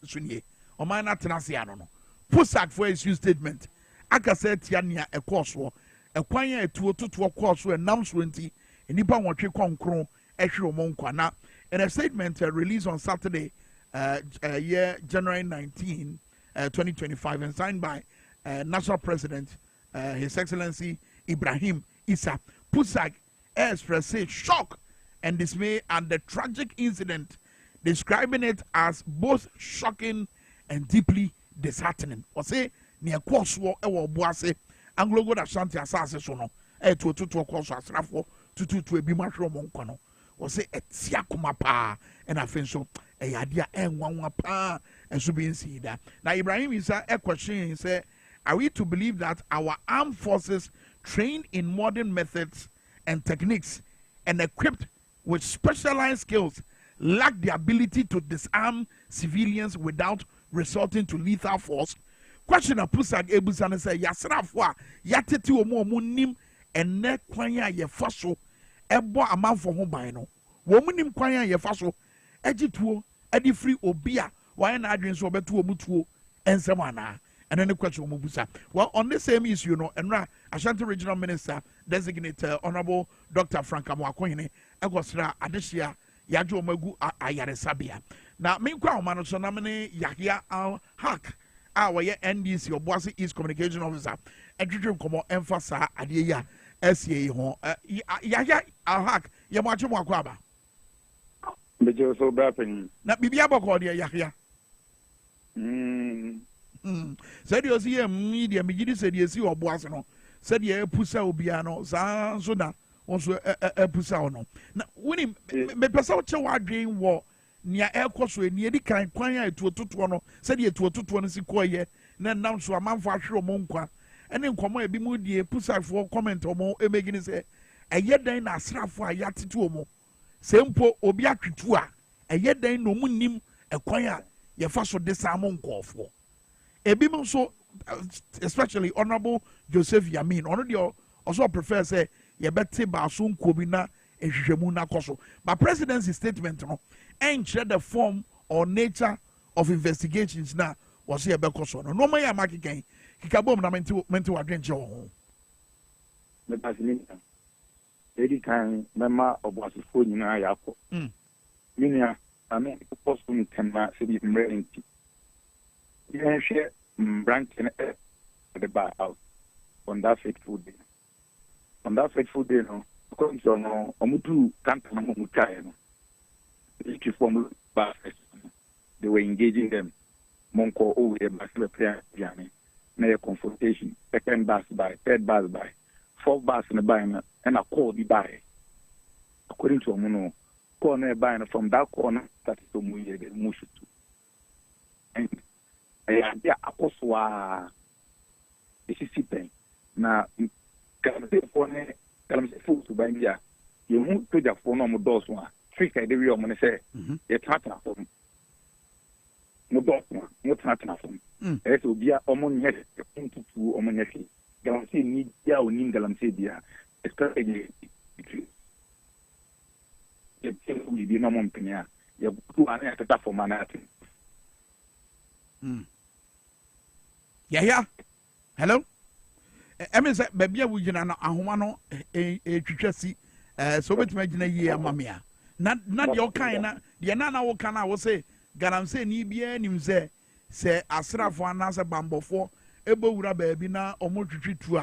sunye Oman Atenase ano no Pusak for issue statement aka say tia nia ekoso ekwan ya etuo totoɔ kɔɔso enam so nti nipa wɔtwe kɔnkron ehwe ɔmo nkwana in a statement released on Saturday January 19 2025 and signed by National President His Excellency Ibrahim Issa Pusak expressed shock and dismay at the tragic incident, describing it as both shocking and deeply disheartening. Or say near Kwaswo ewo Boase Anglo God Ashanti Asase sono to Kwaswo Asrafo to ebi mahro monkono. Or say etiakuma pa and I think so a yadia and one pa and should be see that. Now Ibrahim is a question say, are we to believe that our armed forces trained in modern methods and techniques and equipped with specialized skills lack the ability to disarm civilians without resorting to lethal force? Question of Pusak Ebusane say Yasrafwa Yateti Omo nim and ne kwanya ye faso ebo amanfo ho ban no. Wo munim kwanya ye faso egituo edi free obia why na adwen so obeto omutuo ensem ana. And then the question of Mubusa. Well, on the same issue, and Ashanti Regional Minister designate Honorable Dr. Frank Amwakohene, Agosra Adeshia, Yajo Magu Ayare Sabia. Now, meanwhile, Manosonamene Yahya Al Haq, our NDC or Boise East Communication Officer, and you come on emphasize Adia SCA home. Yahya Al Haq, Yamacho Makwaba. But you're so brapping. Not Bibiaba Cordia Yahya. Said you see a media, Migidi said you see or Boisano, said you pusa obiano, so that also a pusano. Now, when him, Mepasacha wa dream war near air course, near the kind quanya to a tutuano, said you to a 226 then now so a man for sure monqua, and then come a bimudi pusa for comment or more, a making say, a yet then a strap for a yati to mo. Sempo obiaki tua, a yet then no munim, a quanya, your first for this among call for. Ebimo so especially Honorable Joseph Yamin already also prefer say ye better basun kobina ehwehwemu na koso but presidency statement no enche the form or nature of investigations na was here be koso no ma ya makikan kikabom na menti wadwenche ho me pasimina edi kan mema obwasifo nyina yakọ minia ame post mi tema se bi mrenti you share branching at the bar house on that fateful day. On that fateful day, no, because no, Omutu can't come Mutai. They were engaging them. Monko over a massive prayer, Yami. Now confrontation. Second bus by, third bus by, fourth bus in the by, and a call the by. According to Omuno, corner by from that corner, that's the Mushu. And ya akoswa esisi pen na kalamse fone kalamse fu to bandia ye hu toja fone mo doso a trika de wi o mo ne se ye tata fom mo doso mo tata fom so bia o mo nye tuntu o mo nye fi kalamse ni dia o ni kalamse dia strategy ye tenu bi na mo mpenia ye tu ana tata fom ana ati Yeah. Hello. I mean, baby, we you know, ahumano twitwasi so betuma gina yie amamia. Na your kind the nana wo kana wo say garam say ni bia nim say asrafo anasa bambofo ebo wura baabi na omo twitwitu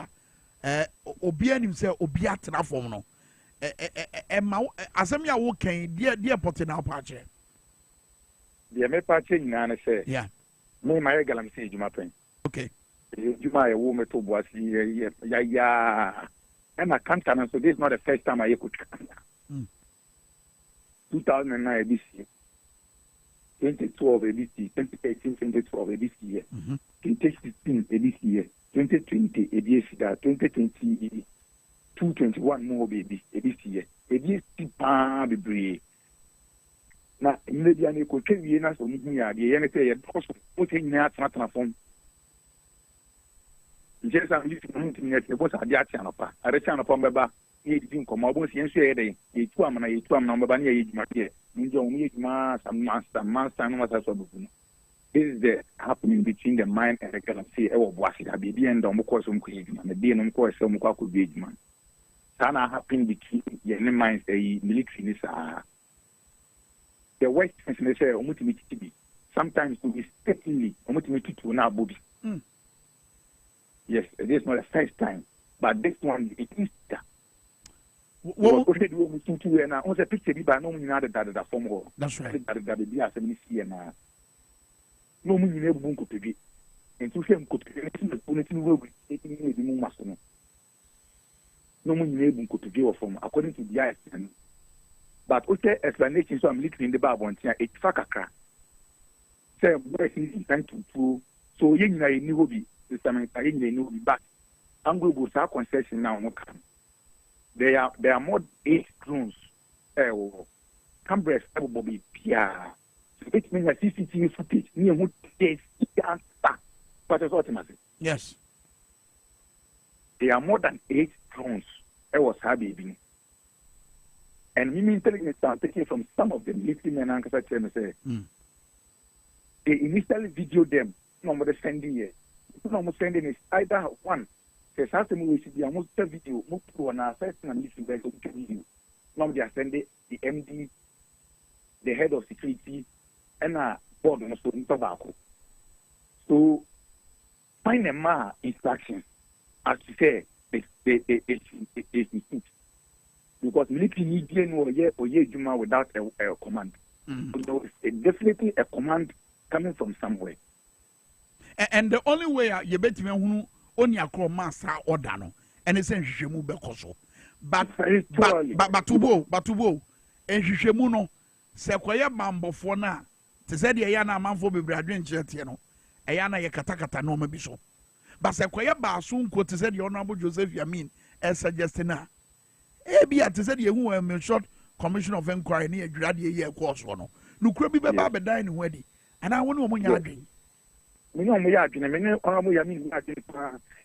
a obi anim say obi atena fom no ma asem ya wo kan die pote na pache. The me pache nyina na say yeah. Me my galam say juma pen. Okay. Juma a woman to Boise, yeah. And I can't tell so this is not the first time I could come. 2009 ABC, 2012 ABC, 2013, 2012 ABC, 2016 ABC, 2020 ABC, 2020 221 more baby ABC, ABC pa be na immediately ko kewie na so mu ya de ye ne say because what nyina atana fom nje sa ndi tu mu nyina te bo sa de ati anopa are cha anopa mbeba ye di nkomo bo si enso ye de ye tu amana mbeba na ye juma de nje o mu ye juma sam no masa so bubu is the happening between the mind and the galamsey. Baby and the course of creation, and the being course of Mukaku man. Sana happening between the minds a military. The West is necessary. Sometimes to be certainly to now body. Yes, it is not the first time, but this one it is that. What we do to now? On the picture, by no means that form. That's right. That be as a ministry now. No meaning never bunko to be. And to him could be anything will be taking the master. No meaning never bunko to go from according to the ISN. But okay, explanation so I'm looking in the Bible and it's fakaka. Say, where is intend to prove so yin I knew be the same I knew be back. Anglo was our concession now. There are more 8 drones. Canberra will be PR. So it means that CCTV footage near who takes but it's ultimately. Yes. There are more than 8 drones. I was happy. And we intelligence are taken from some of them, lifting and anchor and say, they initially video them, no more sending it. No more sending is either one. There's something we should be almost a video, move to an assessment and listen back to video. Now they are sending the MD, the head of security, and a board on the tobacco. So, find a ma instructions, as you say, it's because military need or ye Juma without a command. So it's definitely a command coming from somewhere. And the only way you bet me who only a crow master or dano, and it's in Shemu Becoso. But Tubo, and Shemuno, Sequoia Mambo for now. To say the Ayana Manfo be Bradrin Chetiano, Ayana Yakatakata no maybe so. But Sequoia Basun quote to say the Honorable Joseph Yamin as suggesting now. Ebi at said you am short commission of inquiry near graduate year course one. No crabby baby dining wedding, and I want to know drink. We know we are doing a minute or we are mean,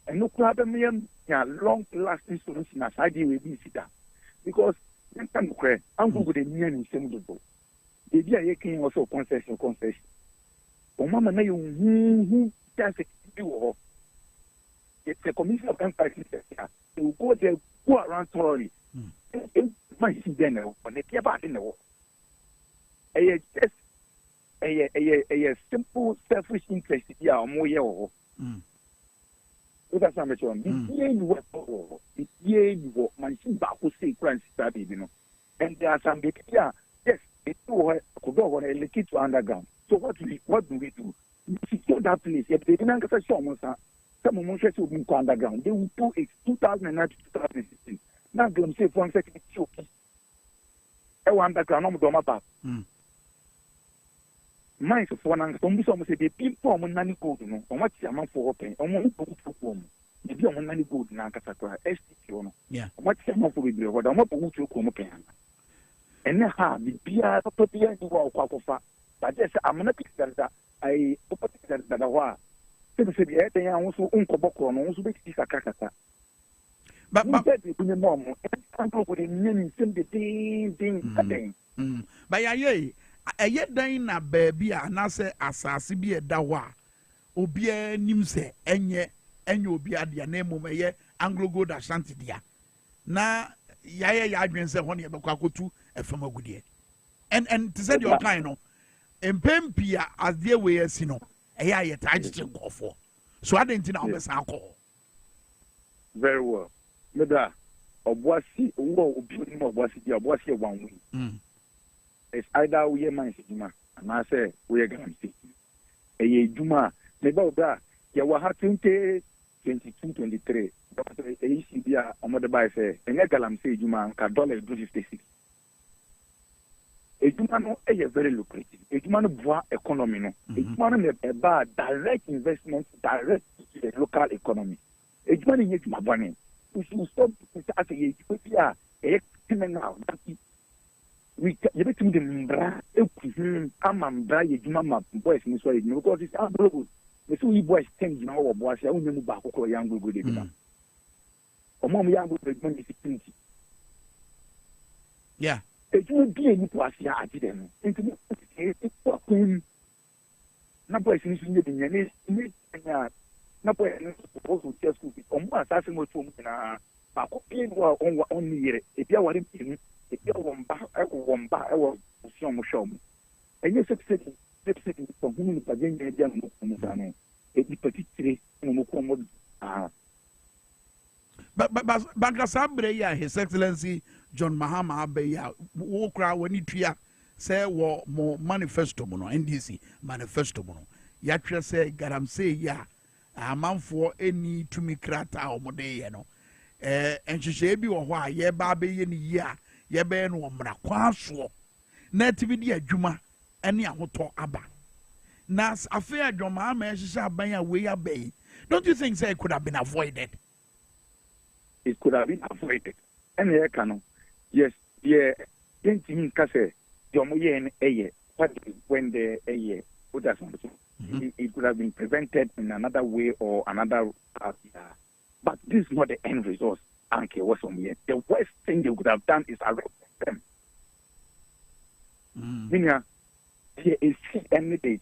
and no problem, long lasting solution as I deal with this. Because then come credit, I'm good in nearly simple. The dear king also concession. Oh, Mamma, may you does it do? It's a commission of inquiry. They will go there, go around thoroughly. My see then when they care about in the war. A simple selfish interest here or more year. That's how much on the year my back will say crime study, you know. And there are some big yes, it could go on a liquid to underground. So what do we do? We secure that place. If they didn't get a show, some of them will be underground. They will do it 2009 to 2016. Now them say for one second choke. I want underground no do mapa. Mine for one some say they people on nani gold no. On what am for open. On who to come. They be on nani gold na kasakwa STT no. Yeah. What am for be what am for who to come pen. And ha be bia to bia ni wa kwakofa. But just I'm not that I put that wa. Say the e yan wo so unkobokro no wo so be kisakakata. But the mom, but a yet dying a baby, and I say, as be a dawa, Obia Nimse, and you'll be at the name of a Anglo Gold Ashanti dia. Na Yaya Yadrin said, one year, Bakakutu, a from a good year. And to say your kind of, and Pempia as dear way as you know, a yaya touched to go for. So I didn't know this alcohol. Very well. Meda Obuasi Obuasi 1 week. It's either we are man Juma and I say we are going to see. Juma, Meda, you will have 22-23. Dr. ACBA on the by say, and Galam say Juma and $1.56. A Juma no a very lucrative. A Juma no bois economy no. A Juma no a bad direct investment direct to the local economy. A Juma no my money. We should stop as a now. We get to the Mbra, Amambra, Yamama, boys, Miss Way, because it's unbelievable. The two boys 10 now or boys, I only move back or young good. Or mom young with money security. Yeah. It would be any plus, I didn't. na boy sin sin de nyane ni na boy no suppose to test school on mo asase mo to mu na ba ko pie no on ni yere e bia ware pinu e bia womba e wo osion mo shom enye sepseti ko hunu ni pagenye dia no mo sano e di petitire mo ko mo Banka Sabre ya His Excellency John Mahama Abeya wokra wani tua say wo mo manifesto mo no NDC manifesto mo no ya twa say garam say ya amanfo eni tumi krata omode ye no enhwehwe bi wo ho a ye ba be ye ni yi a ye be no omra kwaso na tibidi adwuma ene ahoto aba na afia John Mahama ehwehwe aban a we abai. Don't you think say it could have been avoided? It could have been avoided. And here can yes, yeah, didn't say when the it could have been prevented in another way or another but this is not the end result. Anke was on here. The worst thing they could have done is arrest them. Meaning here is any day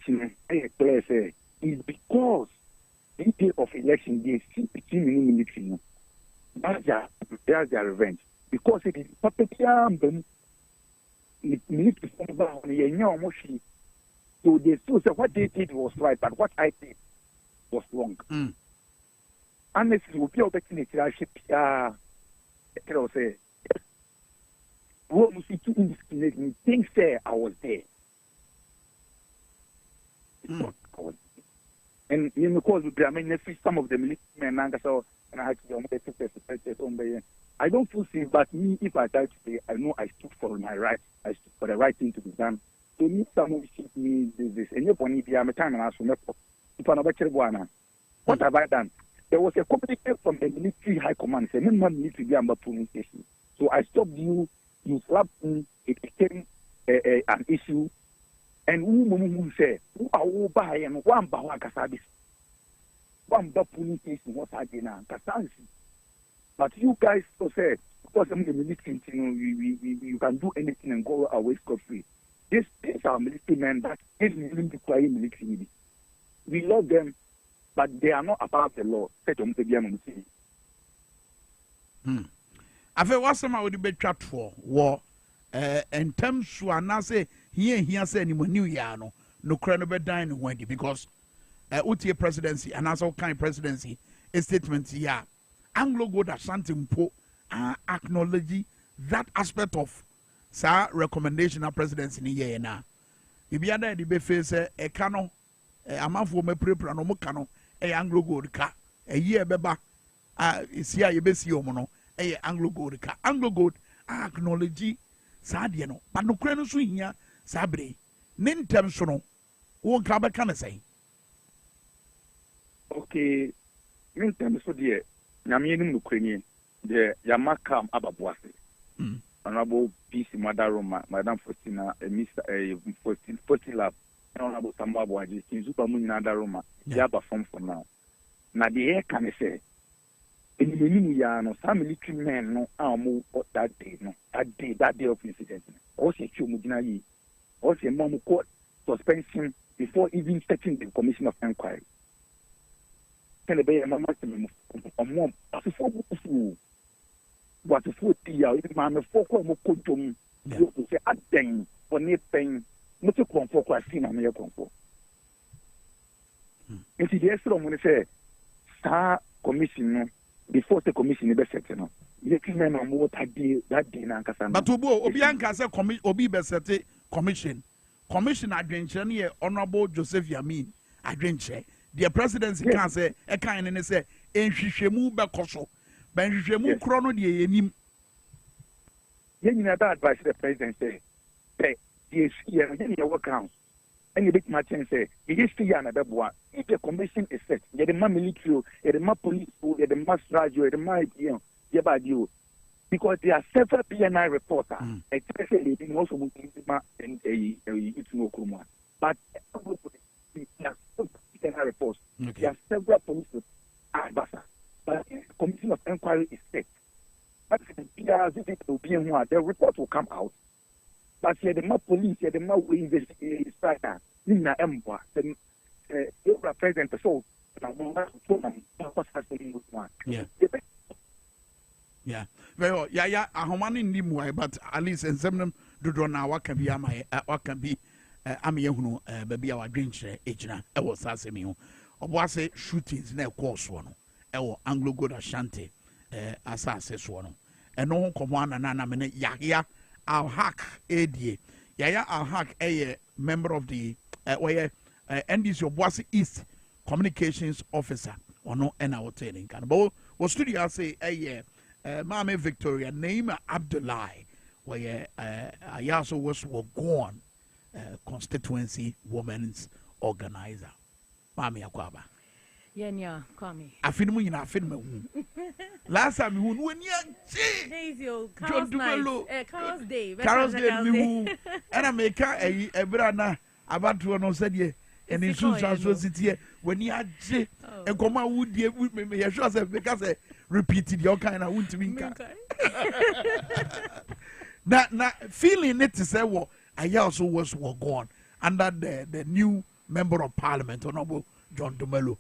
is because the day of election they see between the military. That's their revenge. Because it is perfectly so they still say what they did was right, but what I did was wrong. Honestly, we'll be able to say, what you see to indiscriminate me, things say I was there. And because I mean, some of the military men and I had to I don't feel safe, but me, if I die today, I know I stood for my right. I stood for the right thing to be done. So me, someone shoot me this. And you're going to be a time and ask for what have I done? There was a communication from the military high command saying, "No need to be a police station." So I stopped you. You slapped me. It became an issue. And who say, "Who are who buy and one bahwakasadis? One police station was again Kasansi." But you guys so said, because I'm the military, you can do anything and go away scot-free. These are military men that didn't even require military. We love them, but they are not above the law. I feel what's some would be chat for war in terms to anase here say any new yano no credible dine Wendy because Uti presidency and as all kind presidency a statement yeah. Anglo Gold Ashanti Mpo acknowledge that aspect of sa recommendation of presidency ni ye na. Bibi ada di be face e kano amanfo me prepare no mo kano e Anglo Gold ka e ye beba isia ye be si omo no e Anglo Gold ka. Anglo Gold acknowledge sa de no but no kura no so hia sa bre ne ntem so no wo nka be kan say. Okay, me ntem so de Namian Ukrainian, the Yamakam Ababuase, Honorable Peace Madaroma, Madame Faustina, Mr. Faustina, Honorable Tambabwa, Zupamun Nadaroma, Yaba form for now. Now the air can say, in the Yano, some military men no armo that day, no, that day of incident. Also, Chumudinayi, also Mamu court suspension before even starting the commission of inquiry. Can be a maximum of 1 what a 40 years, man, a 4 to say, I think for near pain, not to come for Christine and your comfort. If you get from when they say, Star Commission, before the commission, the set, you can know what I did that day. But Obianka said, Obi Besete Commission, Commission Adventure, Honorable Joseph Yamin, Adventure. The presidency can say, a kind and say, and she shemu bakoso, but she shemu chrono de yenim. Yen that advice the president say, pay, yes, here, your accounts. Any big match and say, it is still another one. If the commission is set, get the military, get the police, get the mass radio, the my you. Because there are several PNI reporters, especially in also and it's no Kuma. But reports. Okay. There are several police advisors, but the commission of inquiry is set. But the report will come out. But here the police, the investigation, you are president so yeah well yeah ahomani ndi mu but at least ensem dodo na waka bi ama waka bi ama yehunu baby a wadwenkyere ejina e wo sasemi ho oboase shootings na course no e wo Anglo Gold Ashanti asase so no eno ho komo na me ne Yahya Al-Haq ADA Yahya Al-Haq member of the NDC Oboase East Communications Officer ono ena hoteling kan but what studio say Mame Victoria Naima Abdullahi where Ayaso was gone constituency women's organizer Mami Akwaba Yenya Kwame afinimu nyina afinimu last time we when you Carol's Day me and I make a brana about to no said ye and in so city when you had and come out would me sure because repeated your kind of wouldn't be now feeling it to say well I also was gone under the new member of parliament honorable John Dumelo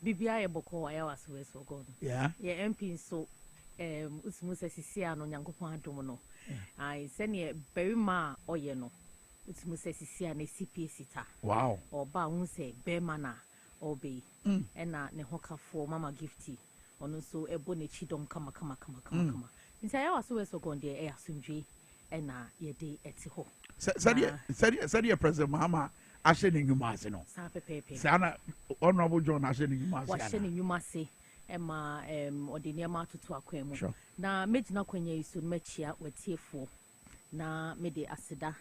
BBI boko I was gone yeah MP so usmusa sisia no nyankopon adom no I send ye very ma oye no usmusa sisia na CPC ta wow oba hu say be mana obe na ne hokafo mama gifty ono so ebo ne chidom kama nti I was gone there e asundwe na ye de eti ho said president Mahama ashe ni nyuma ase no sa pepepe sana honorable John ashe ni nyuma ase wa ashe ni nyuma ase ema odenia ma tutu akwemu na medina kwenye isu mechia wetiefo na mede aseda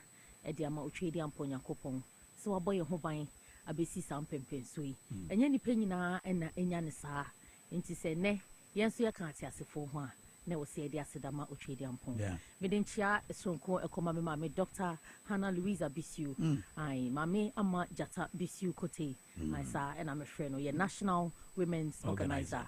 ede ama otwedi amponya kopon so waboye ho ban abesi sampempen so yi enye ni penyina na enya ne saa nti se ne yenso ye kan ate asefo ho a na wo se ede aseda ma otwedi ampon mede nchia esonko ekoma me ma me Dr. Hannah Louisa Bisiu ai mame ama jata Bisiu kote ai sa na me frɛ no ye National Women's Organizer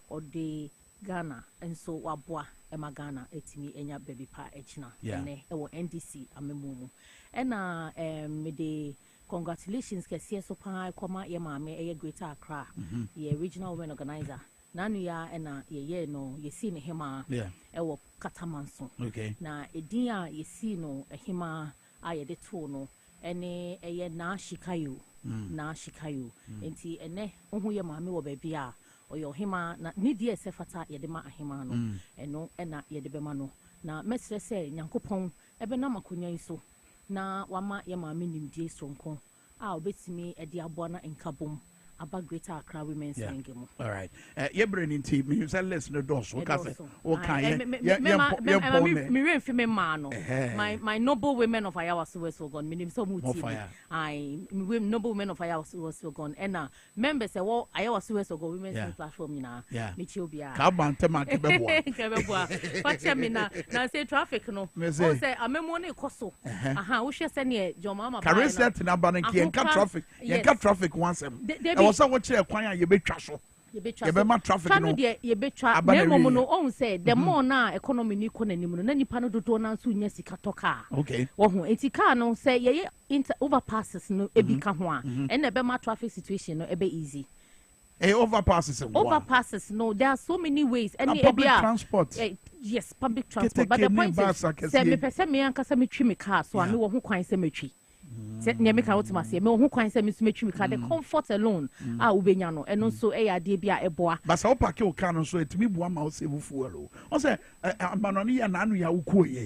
ode Ghana enso waboa ema Ghana etimi enya baby pa echina ene ewo NDC amemumu ena mede congratulations kese so pa koma ye maame eye Greater Accra ye Regional Women Organizer nanu ya ena ye no ye si ne hema ewo Katamanso na edin a ye si no ehema a ye de to no ene eye na shikayo enti ene ohu ye maame wo baby a oyo hima na nidi esefata ye de ma ahima no eno ena ye de bema no na mesre se nyankopon ebe na makonya iso na wama ye ma menimdie sonko a obetimi e de aboa na nkabom aba Greater Accra Women's Singing. All right. Ye brain team me say listen the doors o ka say o kan my noble women of Ayawaso West gone minim so muti noble women of Ayawaso West gone and members say well Ayawaso West go women's platform nyina me chi obia ka bante ma ke beboa pacha me na say traffic no o say amemo na ekoso wo hwe say ne jomama ba na reset na ba na ki enka traffic once also what you acquire you be trash. You be traffic no. You be traffic. Nemo no on say the more na economy ni ko nanim no na nipa no dodo na so nya sika toka. Okay. Wo ho enti car no say ye inter overpasses no e bi ka ho a. And be ma traffic situation no e be easy. Overpasses no there are so many ways and public transport. Yes, public transport but the point is say me pese me ankasa me twi me car so ame wo ho kwan se me twi. Me ka ultimate me ho kwan se me so metwi me ka the comfort alone ubenya no eno so e ya de bia eboa but say o park o car no so etimi bua ma o save fuel o say amanoni ya na anu ya ukuo ye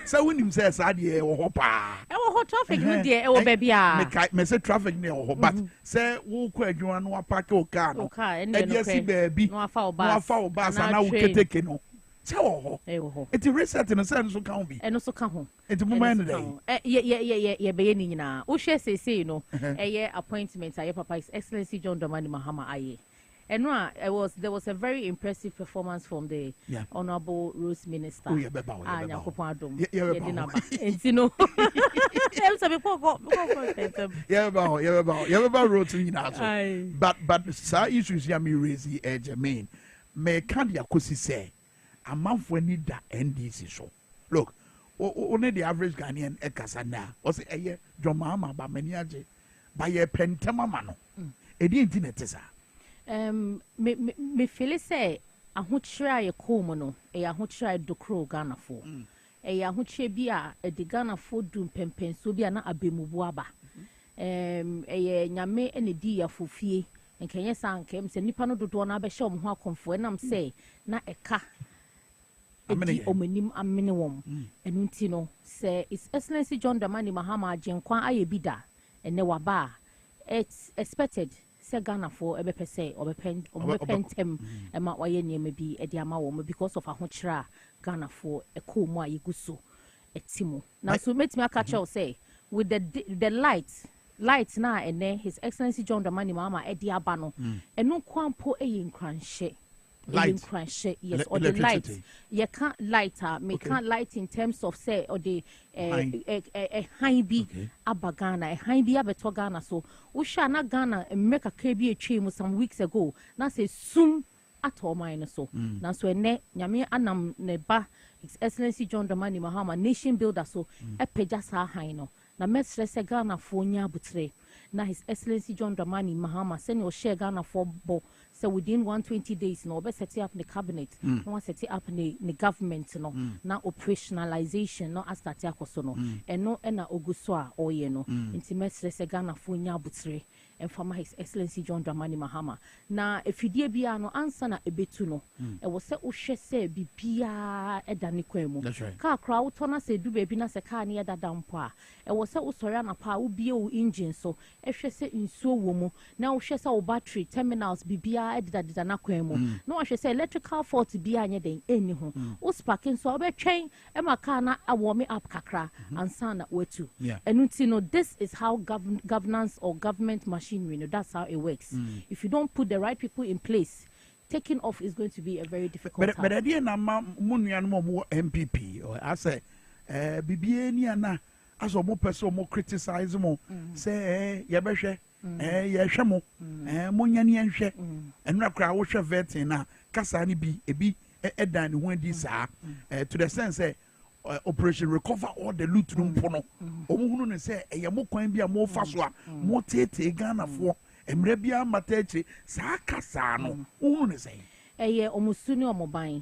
say wonim say sa de e wo ho pa e wo ho traffic no de e wo ba bia me say traffic ne wo ho but say wo ko adwuma no park o car no e dey si baabi no afa o bus na wo keteke no it's a reset in a sense so can be and so can ho it's moment day yeah be ni nyina wo hwe say you know appointment aye papa His Excellency John Dramani Mahama aye and there was a very impressive performance from the Honorable Rose Minister Nyankopon adom and you know but sa issues ya me raise Jermaine me can ya kosi say a month when need that NDC so. Look, only the average Ghanaian ekasana. O say John Mahama ba many aje by a pentamamano. A dintinetesa. Me feel say, a hutra a comono, a hutra do crow Ghana for. A hutre bia, a de Ghana for doom pempen, so be an abimubuaba. A nyame any dear for fee, and can yes, came, say Nipano do one abe show how comfort, and I'm say, na a car. Omenim minimum and untino say His Excellency John Dramani Mahama Jenkwa Ayebida and Newaba. It's expected say Ghana for a bepe say or bepentem and ma waye maybe a diama because of a huchra Ghana for a cool moi guso a timo. Now so make me a catch say with the lights now and then His Excellency John Dramani Mahama a diabano and no quampo a yin cranshe. Light. Yes, or the light. You can't light me can't light in terms of say or the high be abagana, a high be abatogana. So we shall not Ghana and make a KB chain some weeks ago. Now say soon at all mine so. Now so ne nyame anam neba His Excellency John Dramani Mahama nation builder so a pejasa high no. Na mestre se Ghana for nya butre. Na His Excellency John Dramani Mahama send your share Ghana for bo. So within 120 days, no, be set up the cabinet, no, set up the government, no, now operationalization, no, as that no, and no, and Oguswa or no, intimate Ghana for Nyabutre, and for His Excellency John Dramani Mahama. Now, if you dear be no answer na ebetuno, it was set Ushe say bibia edaniquemo. That's right. Car crowd tona say do baby na se car near that dampa. It was set Usoriana pa ubio engine so if she say in so womo now she say battery terminals bibia. No, I should say electrical fault be anything anyhow. O sparking so be train e makana a warm up kakra and sana wetu. And you know this is how governance or government machinery, you know, that's how it works. If you don't put the right people in place, taking off is going to be a very difficult task. But I didn't know MPP or I say BBN as a more person more criticize more say yabeshe yeshamo monyani enhwe enra kra wo hwe vet na kasa ni bi ebi edan ni wen di saa to the sense operation recover all the loot no mpono omuhunu ne say eye mo kwan bi a mo fa so a mo tete Ghana fo emre bia matachi saa kasa no ohunu ne say eye omusuni omoban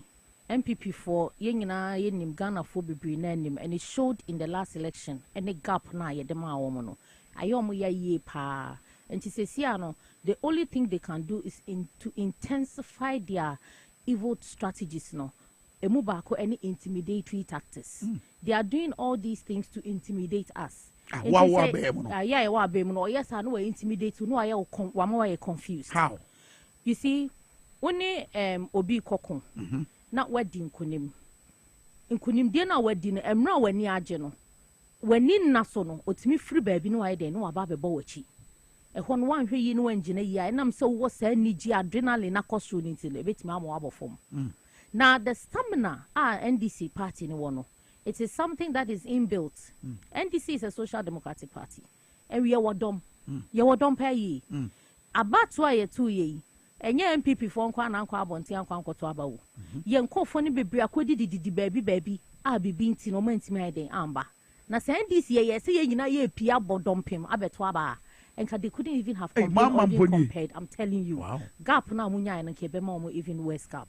MPP for yenyina yenim Ghana fo bibiri na nim and it showed in the last election any gap na ye dem a wo no ayomo ya ye pa. And she says, no, the only thing they can do is to intensify their evil strategies. No, emubako any intimidatory tactics. They are doing all these things to intimidate us. Yes, I know we intimidate. No, I am confused. How? You see, only obi kokon, not wedding kunim. In kunim dena wedding, emra weni ajeno. When in nasono, otimi free baby no idea no ababe bowachi. When one way you know engineer, and I'm so was any adrenaline na costume until a bit mamma form. Now the stamina NDC party in one. It is something that is inbuilt. NDC is a social democratic party. And we are dumb. You are dumb pay ye. About 2 years. And your MPP for one uncle Bonti and Quanco to about. Young coffee be acquitted baby. I'll be being no moment me day amber. Now send this year, say you know ye pia bodom him, abetwaba. And they couldn't even have compared. I'm telling you. Wow. Gap now munya and kebemo even worse gap.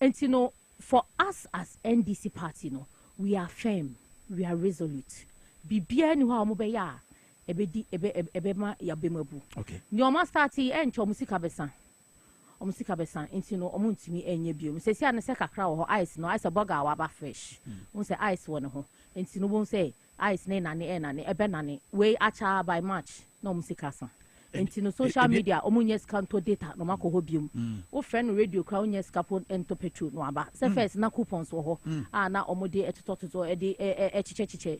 And you know, for us as NDC party, no, we are firm, we are resolute. Bibia ni wa mobeya ebema ya bemebu. Okay. Nyoma starti encho musika besan. Omusika besan enti no omuntimi enye biom. Se sia ne se kakra wo ice no ice burger wa ba fresh. Won se ice wo ne ho. Enti no bon say ice ne nane ebe nane we acha by March. No musikasa. Enti no social media omunye scanto data no mako ho biom. Wo friend radio kra onye scapo ento petrol no aba. Se first na coupons wo ho. Na omode etototo e de chiche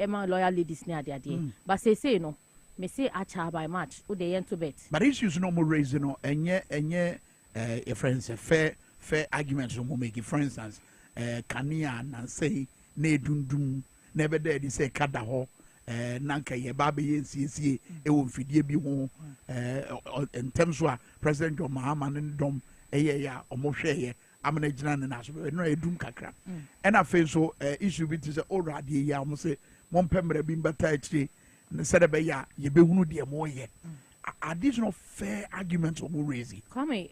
ma loyal ladies ne ade. But say no me say acha by March wo de ento bet. But issues no more raising no enye a friends fair arguments no more making. For instance kania na say na dundum never there say kada ho nanka ye babe ye nsie e wo mfidie bi ho in terms of President John Mahama ne dom ya omohwe amana gina ne na so no edum kakra and afen so issue bi to say already ya mo say mo pemre bi mbata akire said about ya ye be hunu de mo ye. Are these not fair arguments or raising? Kwame,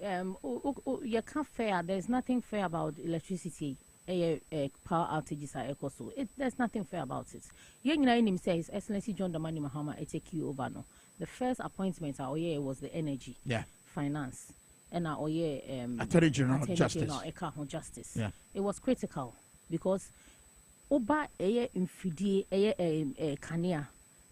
you can't fair. There's nothing fair about electricity. Power outages are equal, so there's nothing fair about it. Young him says, Excellency John Dramani Mahama, take you over no. The first appointment was the energy, finance, and Attorney General Justice. Yeah. It was critical because Oba infidie Kania,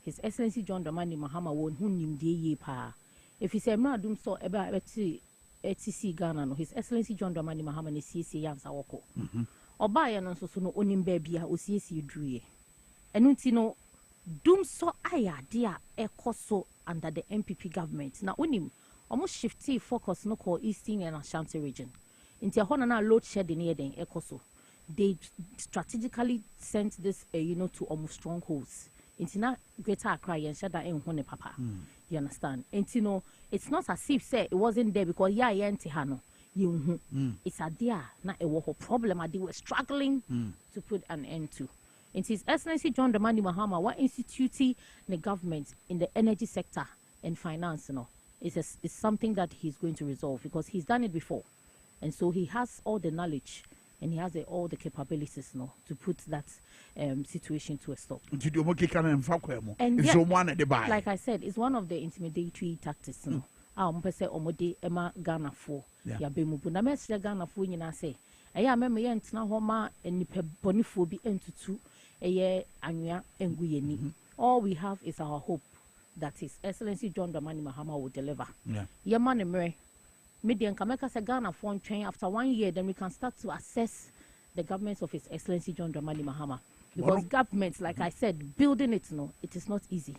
His Excellency John Dramani Mahama won who him ye pa. If he said no doom so about HTC Ghana, no, His Excellency John Dramani Mahama ni CC Yamsa Woko. Oba ya no so no onim baby a OCC druye. Enunti no doom so aya dia ekoso under the MPP government. Na onim almost shifty focus no call Eastern and Ashanti region. Inti hona na load shedding here den ekoso. They strategically sent this to almost strongholds. Inti na Greater Accra yen shada en hone papa. You understand? And it's not as if say it wasn't there because yenti hano. It's a dia na a problem they were struggling to put an end to. It is Excellency John Dramani Mahama what institute the government in the energy sector and finance is something that he's going to resolve because he's done it before. And so he has all the knowledge and he has all the capabilities to put that situation to a stop. And like I said, it's one of the intimidatory tactics. Say omode ema Ghana for ya bemubu na mesle Ghana for nyina say eya meme ye ntena ho ma enipa bonifo bi entutu eye anwea engu yeni. All we have is our hope that His Excellency John Dramani Mahama will deliver. Ye man emre median kameka say Ghana for ntwen after 1 year then we can start to assess the government of His Excellency John Dramani Mahama because governments like I said building it it is not easy.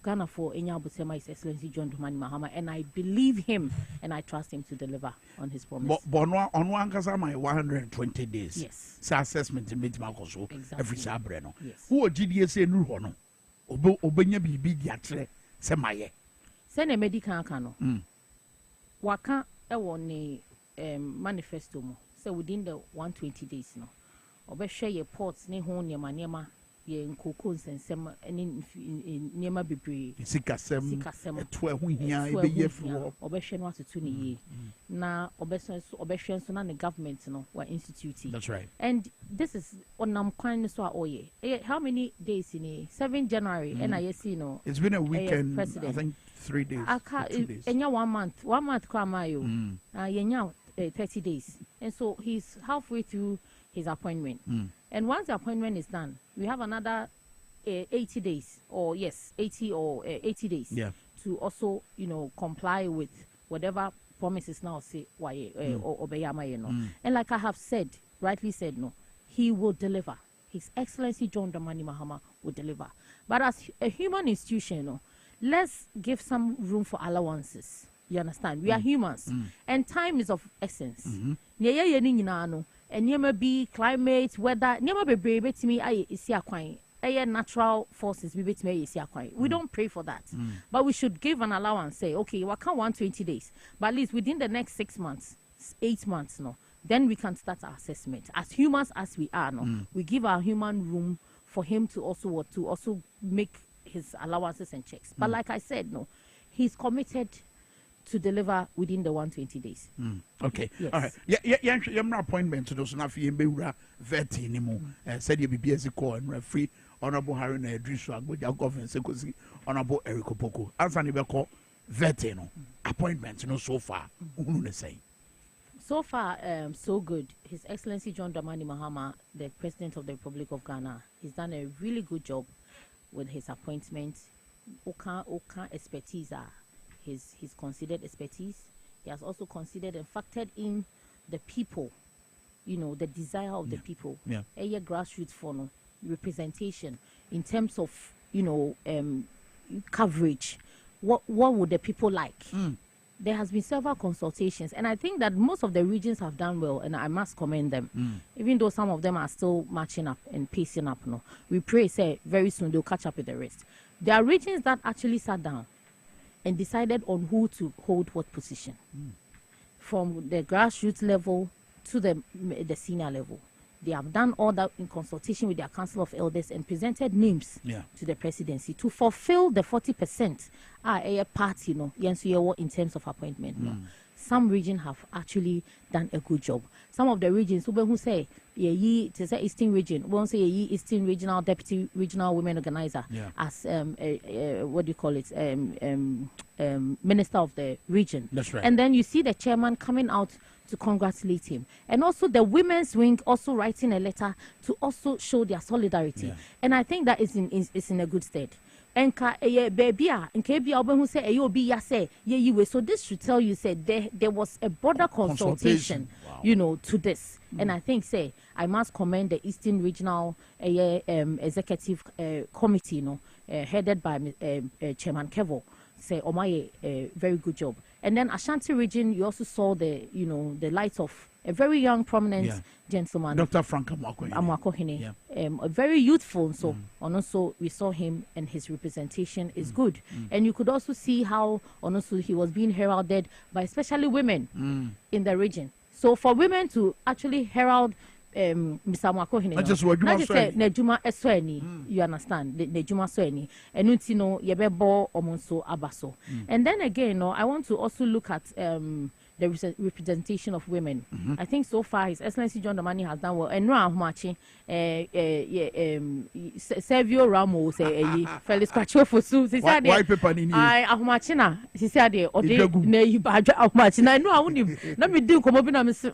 Ghana for Enyabusema His Excellency John Dramani Mahama, and I believe him and I trust him to deliver on his promise. But on one case, my 120 days. Yes. So assessment in Midmakoso every Sabreno. Yes. Who GDA say no hono? Obenya bibi diatre semaye. Send a medical cano. Waka ewone manifesto mo. So within the 120 days no. Obe share your ports ne ho nyama ye nkoko nsensem ene niema bebre sikasem eto ehu hia ebe yefro obehwe no atoto ne ye na obehwe nso na the government no wa institute. That's right. And this is onam kwan so a oye how many days in 7 January and I see it's been a weekend. I think 3 days. Enya 1 month kwa mayo yenya 30 days and so he's halfway through his appointment. And once the appointment is done, we have another 80 days, or 80 days to also, comply with whatever promises now say And like I have said, rightly said, he will deliver. His Excellency John Dramani Mahama will deliver. But as a human institution, let's give some room for allowances. You understand? We are humans, and time is of essence. And you may be climate, weather, you may be able to me. Natural forces, we don't pray for that, but we should give an allowance. Say, okay, we can't 120 days, but at least within the next 6 months, 8 months, then we can start our assessment. As humans as we are, we give our human room for him to also make his allowances and checks. But like I said, he's committed to deliver within the 120 days. Okay. Yes. All right. Yeah, appointment to those enough Yembura Veti anymore. Said you be as a call and referee Honorable Harry Nedrisha with your government secretary Honorable Eric Opoko. As an call Veti appointments so far. So far, so good. His Excellency John Dramani Mahama, the President of the Republic of Ghana, he's done a really good job with his appointment. Oka expertise his considered expertise. He has also considered and factored in the people, the desire of the people. A grassroots for representation in terms of coverage. What would the people like? There has been several consultations, and I think that most of the regions have done well, and I must commend them. Even though some of them are still matching up and pacing up. We pray, say very soon they'll catch up with the rest. There are regions that actually sat down and decided on who to hold what position, from the grassroots level to the senior level. They have done all that in consultation with their Council of Elders and presented names to the presidency to fulfill the 40% part, in terms of appointment. Some regions have actually done a good job. Some of the regions who say, Eastern region, we won't say Eastern Regional Deputy Regional Women Organizer as what do you call it, Minister of the region. That's right. And then you see the chairman coming out to congratulate him, and also the women's wing also writing a letter to also show their solidarity. And I think that is in a good state. Enka baby who say so this should tell you there was a broader consultation. To this. And I think I must commend the Eastern Regional Executive Committee, headed by Chairman Kevo. A very good job. And then Ashanti region, you also saw the light of a very young, prominent gentleman, Dr. Frank Amwakohene, a very youthful. So, and also we saw him, and his representation is good. And you could also see how, also he was being heralded by especially women in the region. So for women to actually herald Mr. Amwakohene, not just Nejuma Esweni, you understand, Nejuma Esweni, and Utino Yebebo Omonso Abaso. And then again, I want to also look at the representation of women. I think so far His Excellency John Dramani has done well. And now Machi, Sergio Ramos, Felix Quacho for Sue. White paper in you. I Ahmachina. She said, "O de ne Ahmachina." I know I won't. Let me do come up and say,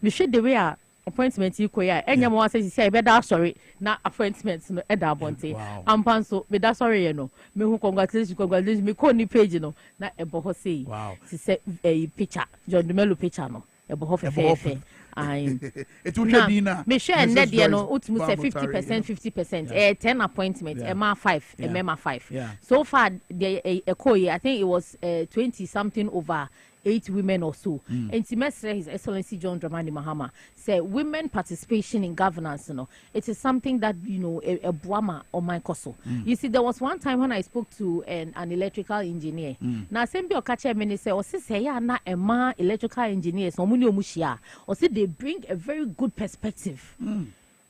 "Me should the way appointment you koya." And your mother says, "Say better sorry, not appointments no eda bonte." Ampanso, me that sorry me who congratulations me ko ni page no na ebo say. Wow. She said a picture, John Dumelo picture no ebo fe. It will be now. Me share net there no ultimu say 50%, 10 appointments, Emma 5, Emma 5. So far the I think it was 20 something over 8 women or so. And Timestre, His Excellency John Dramani Mahama, say women participation in governance, it is something that, a buama or my koso. You see, there was one time when I spoke to an electrical engineer. Now, same be or catch a minister or say, na a ma electrical engineers, or muni omushia, or say they bring a very good perspective.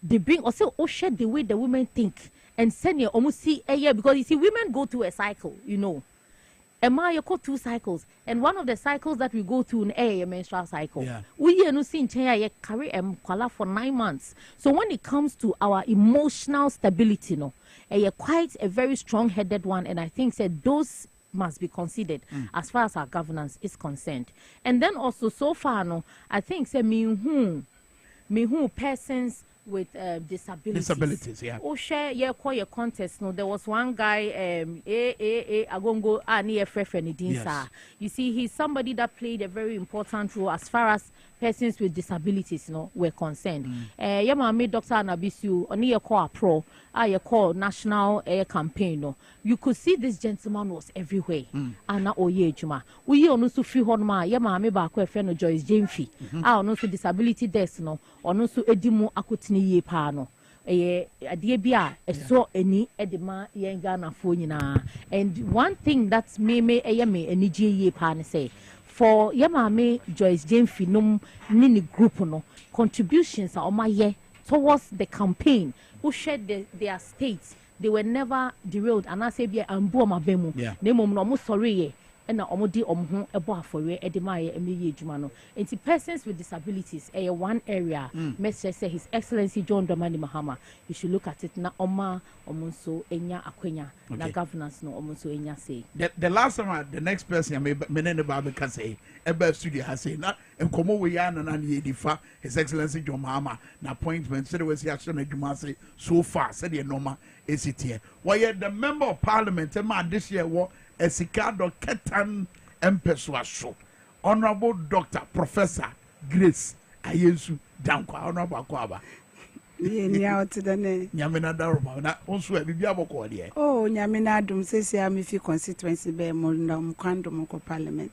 They bring also share the way the women think and send you almost see a year, because you see, women go through a cycle, Emma, you go 2 cycles, and one of the cycles that we go through in a menstrual cycle. We no seen carry kwala for 9 months. So when it comes to our emotional stability, quite a very strong-headed one, and I think those must be considered as far as our governance is concerned. And then also so far, I think me who persons with disabilities. Oh, share call your contest. There was one guy, Agongo Ani Dinsa. You see, he's somebody that played a very important role as far as persons with disabilities were concerned. Yamame Dr. Anabisu, Oni call pro, I call national campaign. You could see this gentleman was everywhere. Ana Oye Juma. We also free honma, Yamame Bako Feno Joyce Jamfi. I also disability desk also Edimu Akutini ye pano. Adie bia so any edema yenga na phone na. And one thing that's me any ye pan say for Yamame Joyce Jamfi nini group contributions are on my year towards the campaign who shared their states. They were never derailed, and I say be ambu mabemu. Name no sorry and omodi omhu ebo afore edema emi ejuma no. Enti persons with disabilities one area message say His Excellency John Dramani Mahama, you should look at it na oma omunso enya akwenya na governance no omunso enya say. The last time the next person menene ba be ka say ebe studio has say na enkomo we ya na ye difa His Excellency John Mahama na appointment say we see action adwuma say so far say the normal esitie. Why the member of parliament this year Esikado Ketan Empesuaso, Honorable Dr. Professor Grace Ayesu Dankwa, Honorable Kwaba. Nyamina Daruma, na also a Bibiabo here. Oh, Nyamina Dum says, I'm if you constituency be Mondam Kwando Parliament.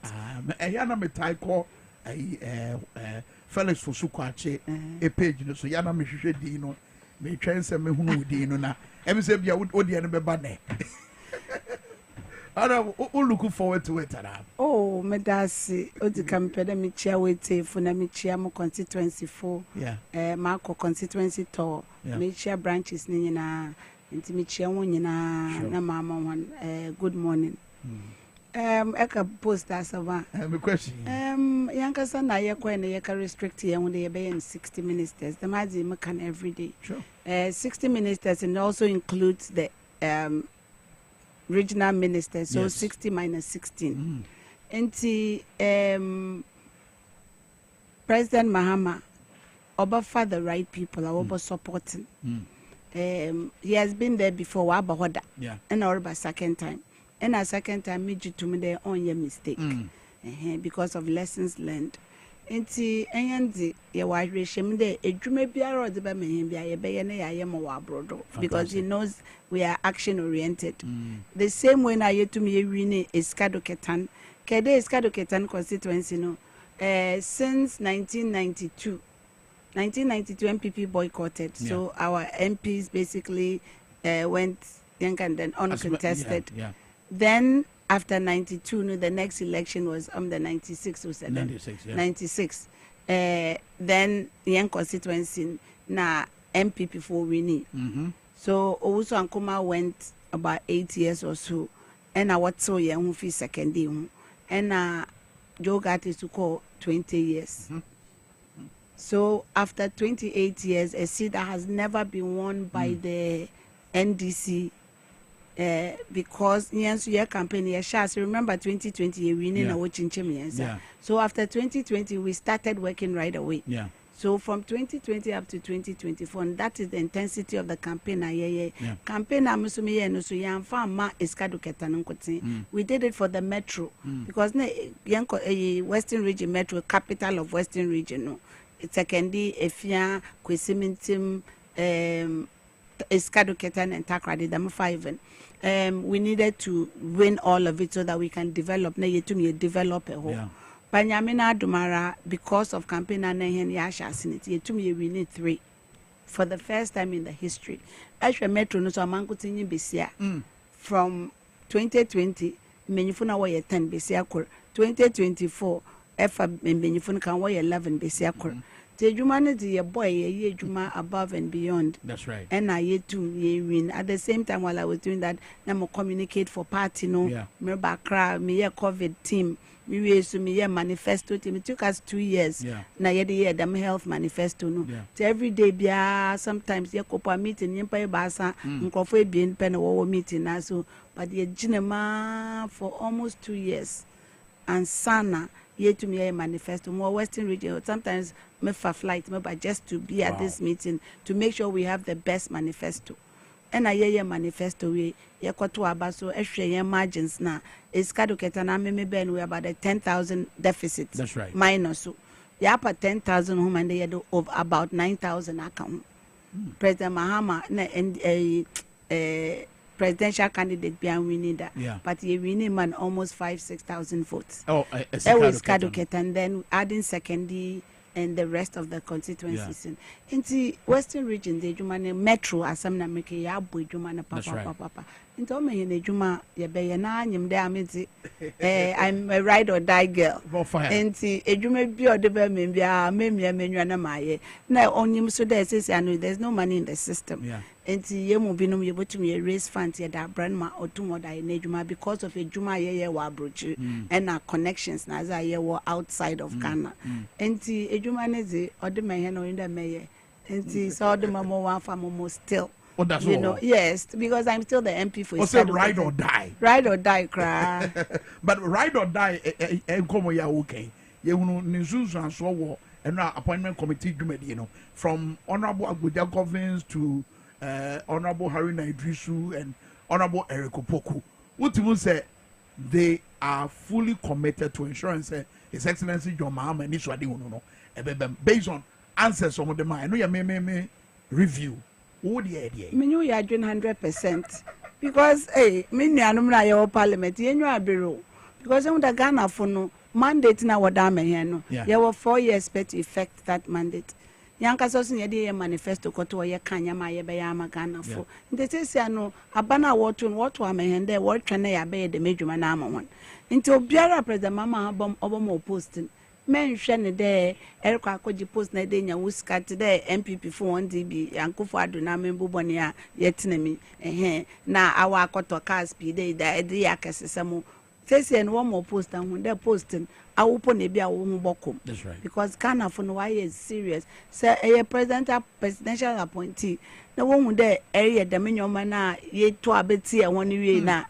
A Yana Metaiko, a Felix for Sukwache, a page, so Yana Mishu Dino, may chance me who Dino na. Emisabia would Odian Bebane. I'm looking forward to it. Oh, medasi odi kampede mi chia wete fu na mi chia mo constituency fo. Yeah. Marco constituency to mi chia branches ni nyina nti mi chia won nyina na mama wan good morning. Eka post asaba. My question. Yankasa na ye kwa na ye ka restrict ye won ye be in 60 ministers. The mazi me can every day. Sure. 60 ministers and also includes the regional ministers, so yes. 60 minus 16. And President Mahama, over the right people, over supporting. He has been there before, yeah. And over second time. And a second time, me to me their own mistake because of lessons learned. Enti enyandi ye wa hwehwem de edwuma biara ode ba mehin bia ye be ye na ye mo wa abrodo because he knows we are action oriented. The same way na ye tumi ye wini Eskado Ketan kede Eskado Ketan constituency no since 1992 MPP boycotted, yeah. So our MPs basically went and then uncontested. Yeah. Then after 92, no, the next election was the 96 or 96, yeah. 96. Then young constituency na MPP for winning. So also Ankoma went about 8 years or so, and I was so young who second day, and Joe got to call 20 years. So after 28 years, a seat that has never been won by the NDC. Because yes, your campaign, yes, remember 2020, we need watching champions. So after 2020, we started working right away. Yeah. So from 2020 up to 2024, and that is the intensity of the campaign. Campaign we did it for the metro because Western Region Metro, capital of Western Region. No, it's a Kendi, Efia, Kwesimintim, Eskado Ketan and Takradi, them 5. We needed to win all of it so that we can develop. Na yetum develop a whole. Banyamina Dumara, because of campaign and Yasha Sinit, yetum we need 3 for the first time in the history. Ashwa Metro no so amankutinyi besia. From 2020, menifuna wa 10 besia kur. 2024, efa menifuna kan wa 11 besia kur. The humanity, a boy, a juma above and beyond. That's right. And I yet to win. At the same time, while I was doing that, now communicate for party, no, me background, me COVID team, me manifesto team. It took us 2 years. Yeah. Na year them health manifesto, no. So every day, be sometimes ye copa meeting, ye pay basa, nkofwe bien pen or meeting also. But ye jinema for almost 2 years, and sana. Yet to me a manifesto more Western region sometimes me for flight but just to be at this meeting to make sure we have the best manifesto. And I hear manifesto we ye kwato abaso ehwe margins na Eskado Ketana me ben we about the 10,000 deficit. That's right. Minus so ya pa 10,000 home and they do of about 9,000 account. President Mahama na presidential candidate behind winning that, but he winning man almost 5,000-6,000 votes. Oh, Eskado Ketan, then adding secondary and the rest of the constituencies. In the Western region, the Jumane Metro, Asamna Meke Yabu Jumana Papa. In Tome in the Juma, Yabayana, Yamdamiti, I'm a ride or die girl. And see, a Juma be or the Bemia, Memia Menuana Maye. Now, on him so there's no money in the system. And yemu binum yebo to me raise funds here that brand ma or two more that in Juma because of a Juma ye wa brochi and our connections na za ye were outside of Ghana. And a Juma nezi or the mayor in the mayor. And so the mama one for still. Oh, that's you know, yes, because I'm still the MP for say ride or die. Ride or die, cry. But ride or die, come ya okay. You know, Nizuzu and so war and our appointment committee, you know, from Honorable Abuja Governance to Honorable Haruna Idrisu and Honorable Eric Opoku. What you say, they are fully committed to ensuring His Excellency John Mahama and Iswadi based on answers some of them. I know you may review. What the idea? Me know you are doing 100% because me know your parliament. You know bureau because on the Ghana for no mandate na wadame here no. You have 4 years to effect that mandate. yanka so so ye manifesto koto ye kanya ma ye be ya magana fo nte sesi no abana woto amehende wo twene ya be de medwuma na amon nti obiara president mama obom posting men hwe ne de eriko akoji post na de nya wuskat de MPP for 1db yankofo adona membo ne a yetinami na awa akoto cars speed de ya kesesemo sesi en one more post and when they posting I will put maybe a woman bokum. That's right. Because Ghana for no why is serious. So a presidential appointee. The one there area the minion mana ye to a bit here one way na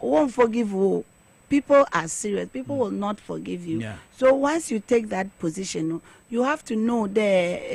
won't forgive you. People are serious. People will not forgive you. Yeah. So once you take that position, you have to know the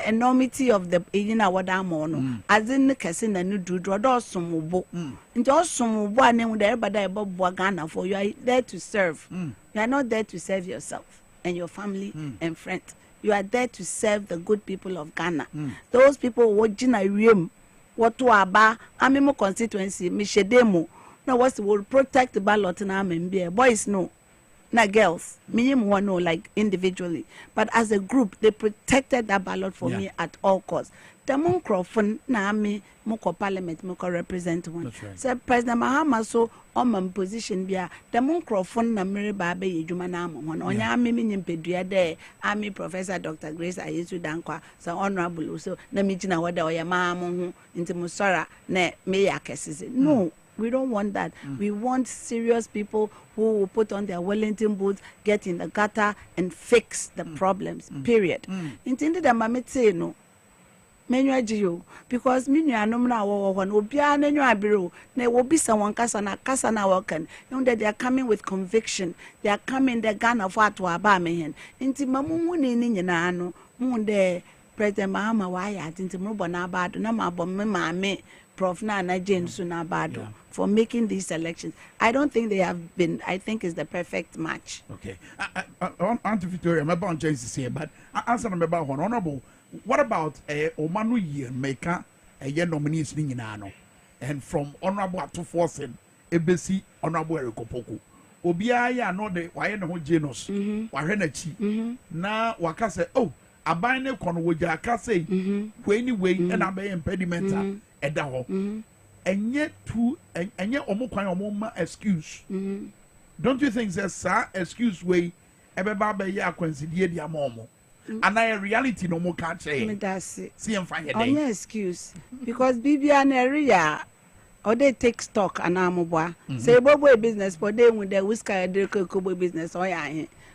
enormity of the wadamono. As in the casino and you do draw some book. And also one name with everybody about Ghana for you are there to serve. You are not there to serve yourself and your family and friends. You are there to serve the good people of Ghana. Those people watching a room, what to aba, amimo constituency, Michedemo. No, what will protect the ballot na member. Boys no, not girls. Minimum one no, like individually, but as a group, they protected that ballot for me at all costs. The microphone na me moko parliament moko represent one. Right. So President Mahama so on my position bia the microphone na mere ba be yedwuma na am one. Onya me nyimpedua there. Ami Professor Dr. Grace Ayesu Dankwa so honorable so na me gina wada oya ma mo ho nti musora na me yakesese. No. We don't want that. We want serious people who will put on their Wellington boots, get in the gutter, and fix the problems. Period. Intended that Mamma say no. Menu because menu anomna one obia nenyu abiro na will be someone kasana working. That they are coming with conviction. They are coming the Ghana for to aba mehen. Inti mamu ni nyina ano munde President Mahama why atinti mo bona bad na mabom me mame Prof Nana Jane Sunabado for making these elections. I don't think they have been. I think it's the perfect match. Okay. Auntie Victoria, my bound James is here, but answer me about honorable. What about Oman Minkah a nominees Ninano? And from honorable to forcing ABC honorable Erikopoku. Obia no de why no genus, Warenachi. Na wakase, oh, a bine con would ya say, anyway, and I may impedimenta. And yet and yet omo excuse. Don't you think there's a excuse way everybody ya consider their momo? And I reality no more can't say. See and find a day. Excuse because Bibian area or they take stock and amoba. Say bobo business for them with the whisker kobo business or ya.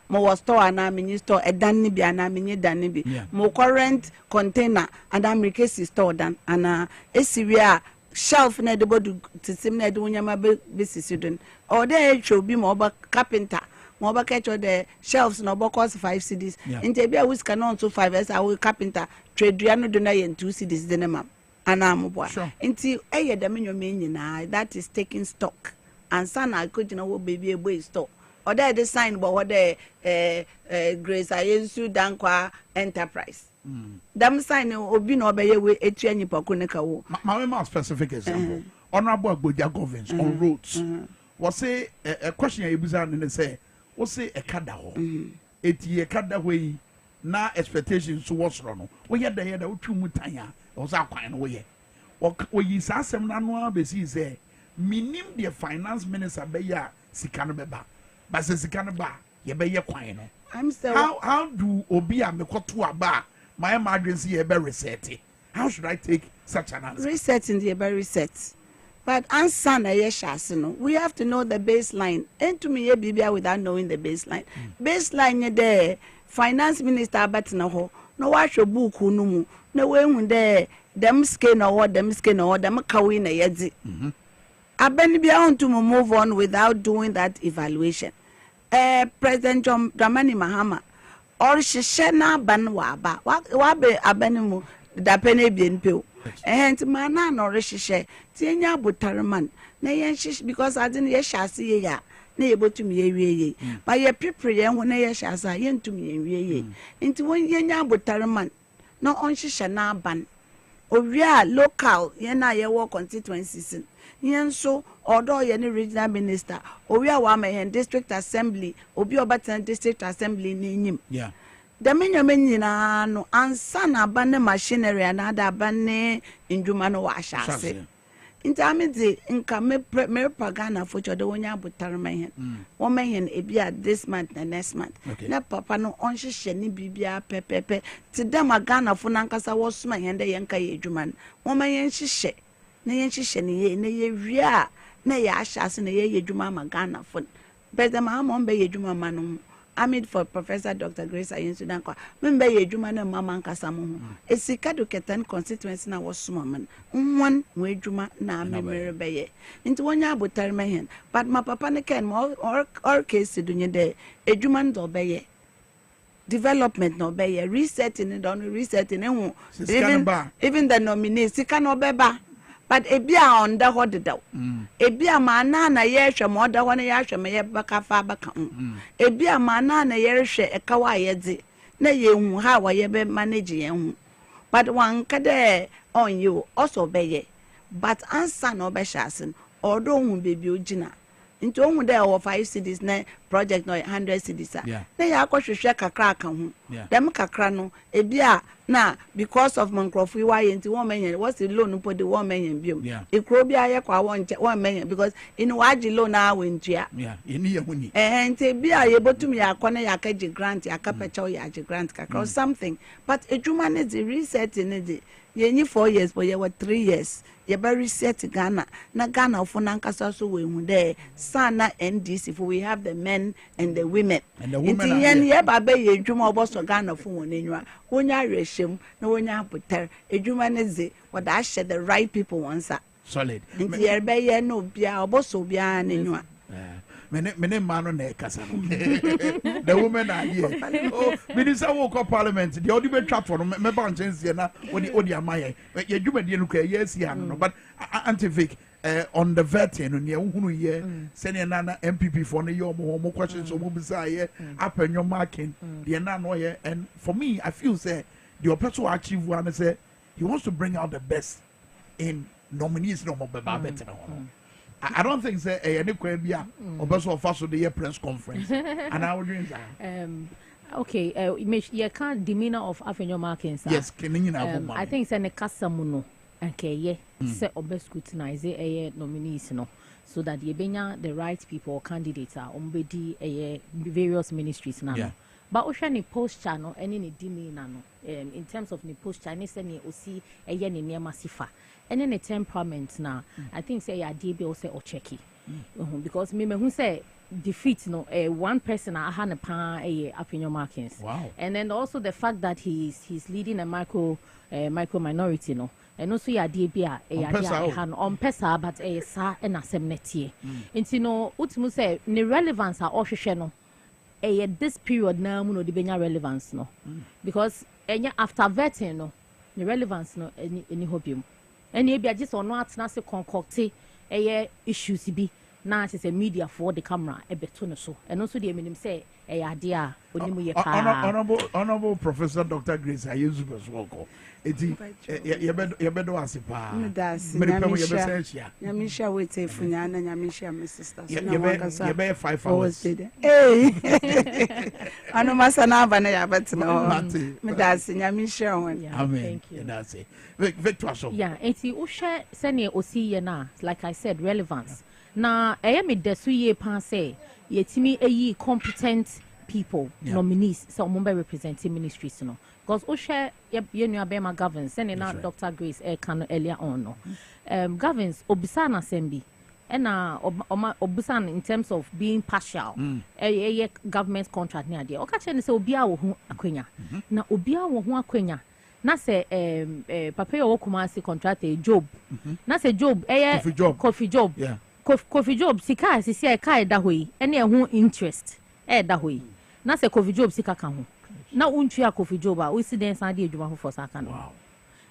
Mo store and I store a danibi and I mean danibi. Mo current container and America store dan and a shelf na the body to sim na do nyama business student. Or there should be more carpenter. More catch or the shelves no cost 5 cedis. In Tabia whisker non so 5 as our carpenter trade Driano Donay and 2 cedis denema. And I'm sure. Until a dominion meaning that is taking stock. And son I could know baby a boy store. Or there the sign about what the Grace Ayesu Dankwa Enterprise. Them sign obi no be we etu any pakuneka wo. My specific example. Honorable Boja Governance on roads. Was say a question you bizarre and say, what say a kada ho. Eti a kada way na expectations was run. We had the head of 2 mutanya. Was our kind way. Or we saw some annual basis say, minim the finance minister be ya sikanabeba. But says Canaba, ye be ye quine. I'm so how do Obia me to a bar? My emergency a very reset. How should I take such an answer? Resetting the very reset. But answer na yeshasino. We have to know the baseline. And to me, Bibia without knowing the baseline. Baseline ye there. Finance minister abatina ho. No wash your book unumu. No way when there them skin or them kawina yedzi. Abenibia want to move on without doing that evaluation. President Dramani Mahama or Shishena Banwaba Wabe Abenimu da Pene Bienpil. And Mana nor Shishe, Tienya Butaraman, Nayan because I didn't yeshasi ya, neighbor to me, by your people when I yeshasa yen to me, into 1 year Butaraman, no on Shishana Ban. Ovia local yena yewo constituencies yen so although yeni regional minister ovia wa me district assembly obi obaten district assembly ni nyim the menyina no ansa na aba ne machinery na da aba ne ndwuma no wa ashase nti amede nka me pagana for chode wonya abotare mehen wo mehen ebia this month and next month na papa no onhyehyɛ ne bibia pepepe ti dem agana fo nankasa wo soma hen de yenka ye adwuma wo mehen hyehyɛ na yenhyehyɛ ne ye na ye wia na ye ashase na ye adwuma magana fo but dem amon be ye adwuma ma no Amid for Professor Dr. Grace Ayensu kwa membe ye adwuma na mama nkasa mo ho esika do ketan constituency na wo soma man won we adwuma na memere be ye nti wonya abotare mehen but my papa ne ken or case do nye de adwuma ndo be ye development no be ye resetting don resetting hu even the nominees sika no be ba but ebia onda ho dedaw ebia mana na ye hwe mo da ho na ye hwe me ye baka fa baka ebia mana na ye hwe eka wa ye dze na ye hu ha wa ye be manage ye hu but wan kade on you also be ye but answer no be shasen odo hu bebi ogina nti ohun dey over 5 cities na project no 100 cities na ya akohwehwe kakra aka hu dem kakra no ebia na because of mankrofo wa ye nti won menyen what's the loan po de won menyen biom ikro bia ye kwa won menyen because in waji loan a wentua yeni ye huni nti bia ye botum ya akone ya ka gi grant ya ka pecha ya gi grant kakra or something but edwuma ne the reset ne the yenyi 4 years but ye were 3 years ye ba reset Ghana na Ghana for nankasa so we hu there sana NDC for we have the men and the women nti ye ba be ye edwuma oboso Ghana for won enwa wonya reshem na wonya apotar edwuma ne ze wada share the right people once solid nti ye be ye no bia oboso bia na enwa mene mano na ekasa no the women are here oh minister wo ko parliament the odi be twa for me ba nchensie na odi amaye ye dwumadie no ka yes here no but anti-vic on the vetting no ne hunu ye sene na MPP for no ye omo questions omo bisa ye apanyo marking the na no ye and for me I feel say the person who achieve one say he wants to bring out the best in nominees no mo be ba better no I don't think say any kwabia obeso ofaso the press conference and I would dream okay you can't demeanor of Afenyo markings yes I think say ne kasamuno okay say obescrutinize nominees no so that you benya the right people or candidates are ombedi various ministries now but osha ni posture no any ni demeanor no in terms of ni posture ni say ni osi ni niema sifa and then a temperament now I think say ya DB or say or checky because me who say defeat no one person I had a pan up in your markings and then also the fact that he's leading a micro minority no and also ya DB on pesa but sa and asemnetie into no ultimu say the relevance are all no this period now no the benya relevance no because after vetting no the relevance no any hobium and you be just on not say concocte issues be na say media for the camera beto no so and also the minim say idea onimu ye pa honorable Professor Dr. Grace Ayensu Beswoko eti ye bedo asipa nyamisha wete funyana nyamisha my sisters ye be 5 hours eh anu masana bana ya betno me das nyamisha won amen thank you that's it Victor so eti wo hwe sene osi ye na like I said relevance na me desu ye pa say yetimi eyi competent people nominees so mo be representing ministries no because o share ye nua be ma governs send na Dr. Grace can earlier on no governs obisa na sembi na obisa in terms of being partial government contract ni ade o ka che say obi a wo hu akwanya na obi a wo hu akwanya na say papa yo Kumasi contract Job na say Job Coffee Job Coffee Job sika sisi ka da hoyi ene ho interest da hoyi na say Coffee Job sika ka ho na untua Coffee Job a we see den san de adwuma for saka no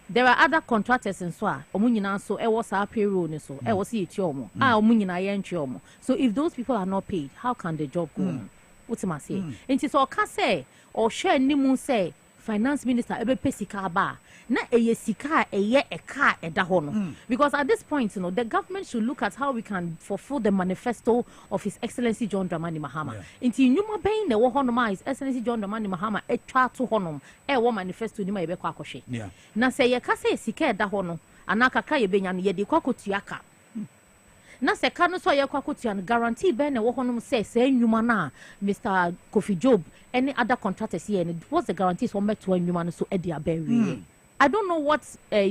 there are other contractors in so a omu nyina so e was our payroll ni so e was yeti omo omu nyina ye ntwe omo so if those people are not paid how can the job go on what am I say nti so ka say or share nimu say finance minister ebe pe sika ba na eye sika eye eka eda ho no because at this point the government should look at how we can fulfill the manifesto of His Excellency John Dramani Mahama. Inti nyuma ben na wo ho no ma His Excellency John Dramani Mahama etwa to ho no wo manifesto ni ma ebe kwa akɔhwe na se ye ka se sika eda ho no anaka ka ye benya no ye de kwa kotuaka na se ka no so ye kwa kotua no guarantee ben na wo ho no se nyuma na Mr. Kofi Job any other contractors here and what's the guarantees for met to nyuma no so e dia ben I don't know what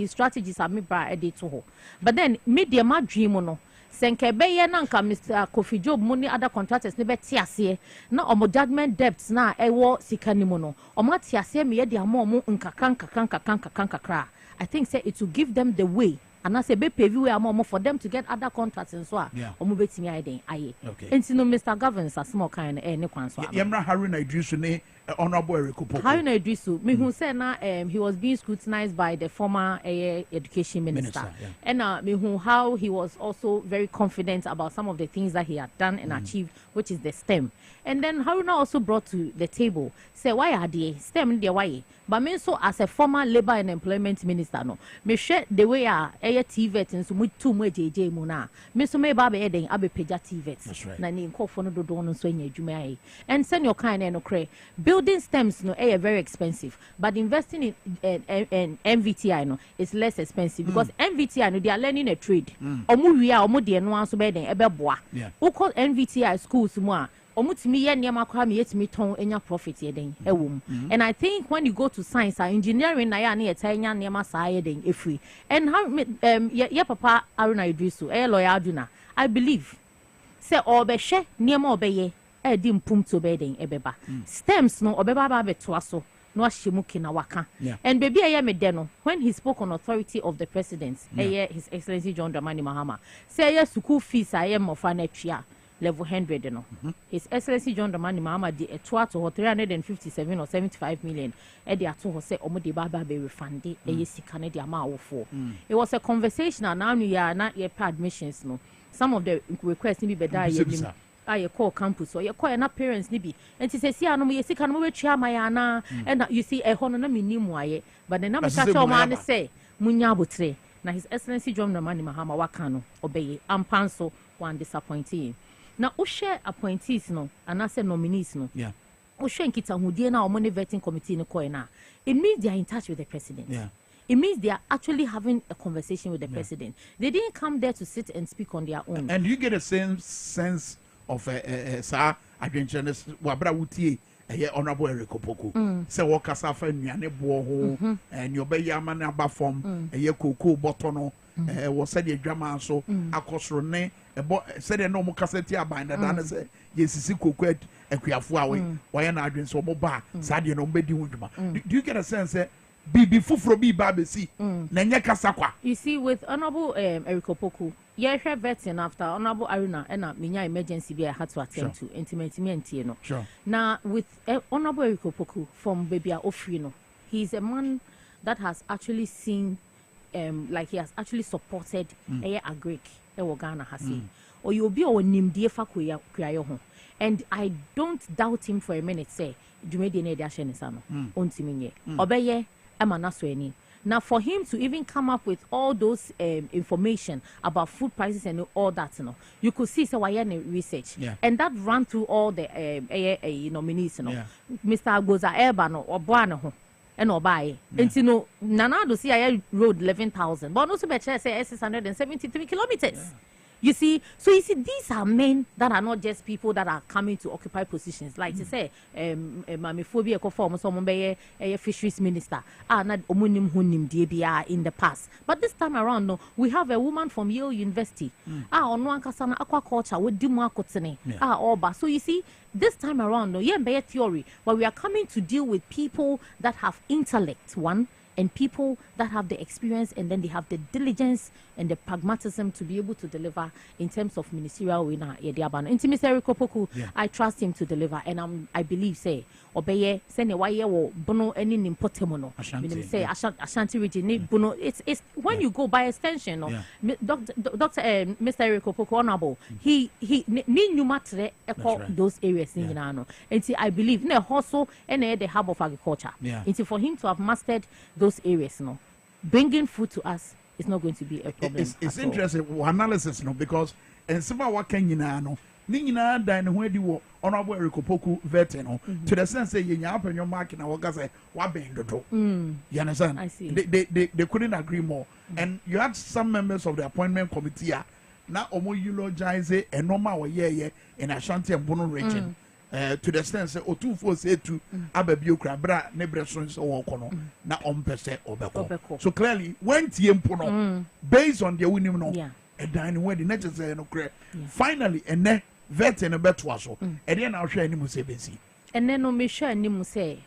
strategies are made by edit to ho but then media ma dream no senke be ye na nka Mr. Kofi Job money other contractors ne be tiase na omo judgment debts na ewo sika ni mo no omo tiase me ye dia mo nkaka I think say it will give them the way and I say be pay way more for them to get other contracts and so omo betimi aye aye enti no Mr. Governors as small kind ne kwan so Yemra Haruna Idrisu ne Honorable Erikopoko Haruna Idrisu me who say na he was being scrutinized by the former education minister and me who how he was also very confident about some of the things that he had done and achieved, which is the STEM. And then Haruna also brought to the table say why are they STEM there why but me so as a former labor and employment minister no me share the way TVET and so too much JJ mu na me so me ba be den abe peja TVET na ni nkofo no dodo no so nya adwuma ai and send your kind no kre building STEMs no very expensive but investing in MVTI no is less expensive because MVTI no they are learning a trade omu wia omu de no anso be den ebe boa who call MVTI schools mu a omutimi ye niam akwa me yetimi ton enya profit ye den ewom and I think when you go to science and engineering na ya na yetanya niam sa ye den efri and how ye papa Aruna Idrisu lawyer aduna I believe say obehwe niam obeye di mpum to be den ebeba stems no obeba ba beto aso no ahyemu kina waka and baby aye me de no when he spoke on authority of the president His Excellency John Dramani Mahama say ye school fees aye mofa na twia level 100 no His Excellency John Dramani Mahama di etwa to 357 or 75 million e di ato ho say omo de baba be refund e sika ne di ama awofo it was a conversation and now ya na ye admissions no some of the requests ni be da ye nim I call campus or you call na parents ni bi enti se si anom ye sika no we twa maya na and you see e hono na minim waye but the number cha o man say munya abotre na His Excellency John Dramani Mahama waka no obeye ampanso one disappointing na o share appointees no and I say nominees no o share nkita hudie na o money vetting committee no koy na it means they are in touch with the president it means they are actually having a conversation with the president. They didn't come there to sit and speak on their own. And you get the same sense of sir adwenchenes wabra wutie Honorable Erikopoko say wakasa fa nnuane bo ho and you be yama na ba form koko botono wo said the dwama so akosoro ne said no mo kaseti aban da na say yesisi koko akuafo awe why na adwen so mo ba said no mbedi wuduma. Do you get a sense Bibi fufro bi ba besi na nye kasa kwa. You see with Honorable Erikopoko yeah vetting after Honorable Aruna and minya emergency be I had to attend to intimate no. Now with Honorable Erikopoko from Babia Ofrino, he's a man that has actually seen like he has actually supported agric Ghana has or you'll be on nimdie fa kuya ho. And I don't doubt him for a minute say Jumedi ne dia shenisano ontiminye obeye Emanasweni. Now, for him to even come up with all those information about food prices and all that, you could see so research, and that ran through all the nominees, Mr. Agoza Ebano or Buano and Obai, and Nanado CIA road 11,000, but also by say 673 kilometers. You see, so you see, these are men that are not just people that are coming to occupy positions. Like to say, Mamiphobia conform someone be a fisheries minister. Not omunim hunim DBR in the past. But this time around, no, we have a woman from Yale University. On one kasana aquaculture with Dimwa Kotene. Oba. So you see, this time around, no, yeah, be a theory, but we are coming to deal with people that have intellect, one, and people that have the experience and then they have the diligence and the pragmatism to be able to deliver in terms of ministerial winner. Mr. Kopoku, I trust him to deliver, and I believe say obeye send a wire or bono any nimpotemono. Say Ashanti region bono. It's when you go by extension. Dr. Mr. Kopoku honorable. He ni numatre those areas in Ghana. And see, I believe ne hustle and the hub of agriculture. And for him to have mastered those areas, bringing food to us is not going to be a problem. It's interesting analysis, because and some what can you know, Nina dine where you honorable Kopoku veteran to the sense that you open your market and what say what being the door. You understand? I see. They couldn't agree more. And you had some members of the appointment committee now eulogize it and normal in Ashanti and Bono region. To the sense that O2 say to Ababiokra Bra Nebresons or Kono, na percent Obeko. So clearly, when Tiempono, based on the winning a dining where the nature say no credit. Finally, and then vet and a betwaso, and then I'll share any musebesi. And then no me share any muse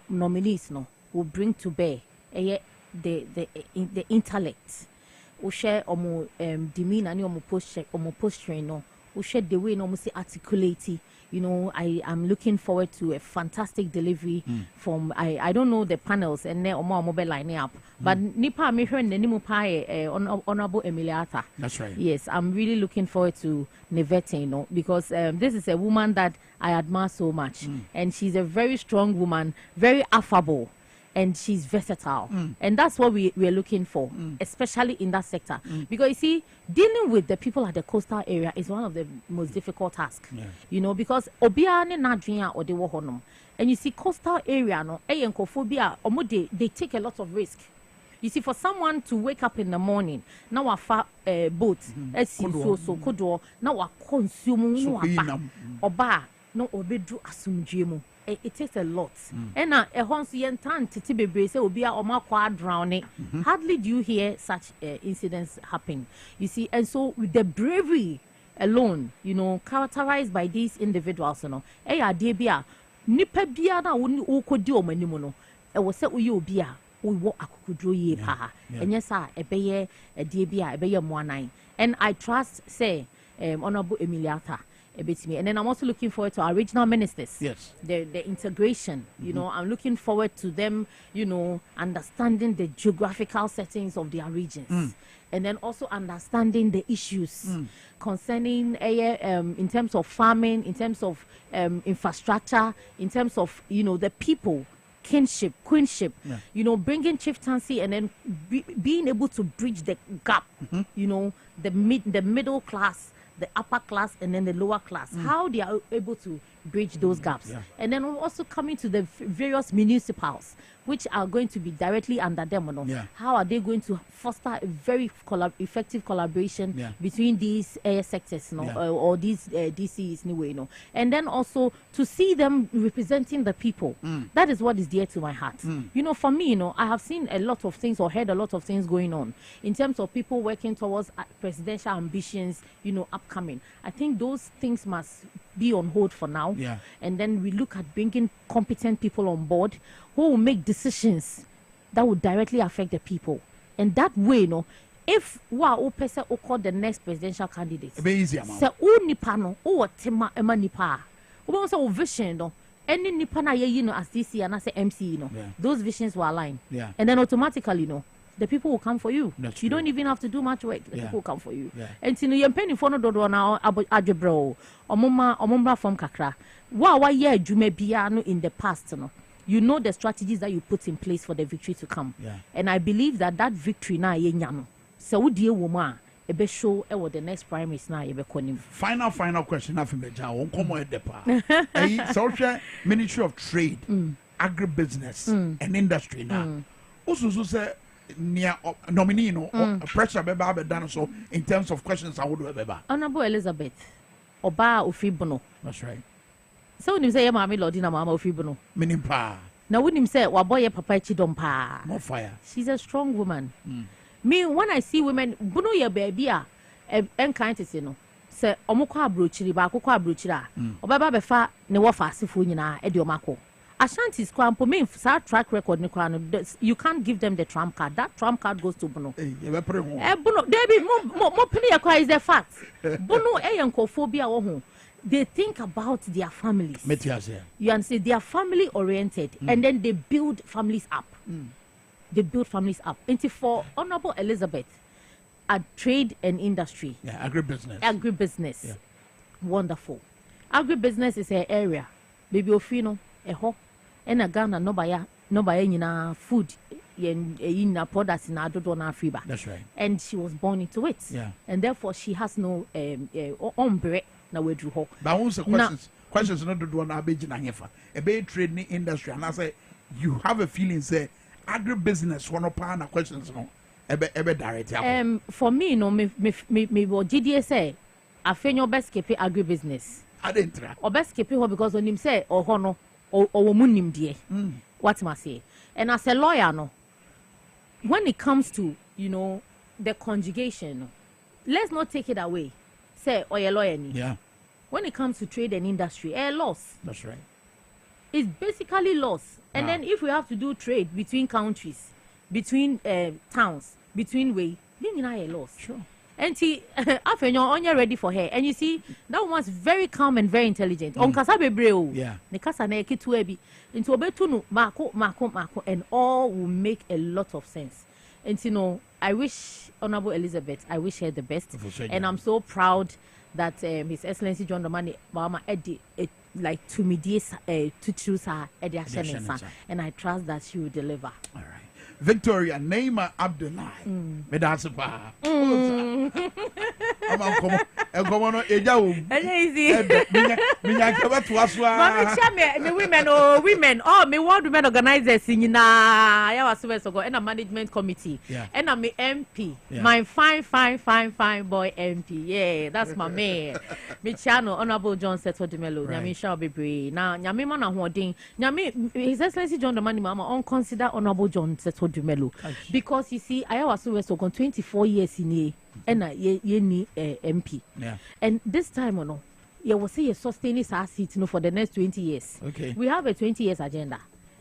nominees will bring to bear the intellect. We share omo demeanor and omo posture we share the way no say articulate. I am looking forward to a fantastic delivery from I don't know the panels and then omo mobile line up. But nipa me hwe nanimu pa honorable Emiliata. That's right. Yes, I'm really looking forward to Nevete, because this is a woman that I admire so much, and she's a very strong woman, very affable. And she's versatile. And that's what we are looking for, especially in that sector. Because you see, dealing with the people at the coastal area is one of the most difficult tasks. Because obiane nadria or the wohonum. And you see, coastal area, they take a lot of risk. You see, for someone to wake up in the morning, now a far boat, now a consume oba, no obedu asumjemu. It takes a lot. And a Honsian tan Titi Bebre say will be a Oma drowning. Hardly do you hear such incidents happen. You see, and so with the bravery alone, characterized by these individuals, Debia, Nipebia na ukodi omanimono. It was said we obia, we walk akukudro ye paha. And yes, a beye, a debia, a beye moanine. And I trust, say, Honorable Emiliata. A bit to me, and then I'm also looking forward to our regional ministers. Yes, the integration. I'm looking forward to them. Understanding the geographical settings of their regions, and then also understanding the issues concerning in terms of farming, in terms of infrastructure, in terms of the people, kinship, queenship. Bringing chieftaincy and then being able to bridge the gap. The middle class, the upper class, and then the lower class, how they are able to bridge those gaps. And then we're also coming to the various municipals which are going to be directly under them. How are they going to foster a very effective collaboration between these sectors or these DCs anyway, and then also to see them representing the people. That is what is dear to my heart. For me, I have seen a lot of things or heard a lot of things going on in terms of people working towards presidential ambitions, upcoming. I think those things must be on hold for now. And then we look at bringing competent people on board who will make decisions that will directly affect the people. And that way, if person who call the next presidential candidate, say nipa no o tema ema nipa. We say vision any nipa na as DC and as MC those visions will align. And then automatically the people will come for you. You don't even have to do much work. The people will come for you. And you penny for no do now adjebro omumba from kakra. Wa ye jume biano in the past the strategies that you put in place for the victory to come. And I believe that victory na ye nyano. So dear woman ebe show the next primaries na ebe konim. Final question after the job. On come at the part. Social Ministry of Trade, Agribusiness and Industry now. Also say near nominee pressure beba done so in terms of questions I would beba. Honorable Elizabeth Oba Ofibono. That's right. So when you say mama Lordina mama Ofibono. Meaning pa. Now when you say wa boy papa chidom pa. More fire. She's a strong woman. Me when I see women bunu your baby en kind to say say omukwa abrochiri ba akokwa abrochiri a obaba befa ne wofa asefo nyina e de omako Ashanti's kwampo mean track record ni kwano. You can't give them the trump card. That trump card goes to Bono. Bono, Debbie, mo penny akwa is the fact. Bono eyankophobia wo. They think about their families. You understand? They are family oriented, and then they build families up. They build families up. And for Honorable Elizabeth, trade and industry. Yeah, agribusiness. Agribusiness. Yeah. Wonderful. Agribusiness is an area. Baby Ofino, a ho, and a Ghana no buy in food in products in Adodona Fiba. That's right. And she was born into it. Yeah. And therefore she has no ombre. Now we drew her. But also questions not to do on Abidjan a bay trading industry, and I say you have a feeling say agribusiness one upon a questions no ebe direct. For me no me what GDS say I feel your best keep agribusiness. I didn't try. Or best keep it because when him say or hono or munim dear. What must say? And as a lawyer no, when it comes to the conjugation, let's not take it away. Say or a lawyer need. Yeah. When it comes to trade and industry, loss. That's right. It's basically loss. And then if we have to do trade between countries, between towns, between way, then you know a loss. Sure. And after you're ready for her, and you see that woman's very calm and very intelligent. On kasabe breo. Yeah. Ne kasa na eki tuebi. Into obetunu mako, and all will make a lot of sense. And I wish Honorable Elizabeth, I wish her the best. And I'm so proud that His Excellency John Dramani Mama Eddie like to mediate to choose her Eddie Ashenesa, and I trust that she will deliver. All right. Victoria Neema Abdullahi. Medasipa. Women organizers in and a management committee. And I'm MP. My fine boy MP. Yeah, that's my man. Me channel Honorable John Settle de Melo. Nyami shall be brave. Now Nyami man hoarding. Nyami His Excellency John Dramani Mama on consider Honorable John Settle de Melo. Because you see, I was 24 years in here. And MP. Yeah. And this time, you will see a sustaining our seat for the next 20 years. Okay. We have a 20 years agenda.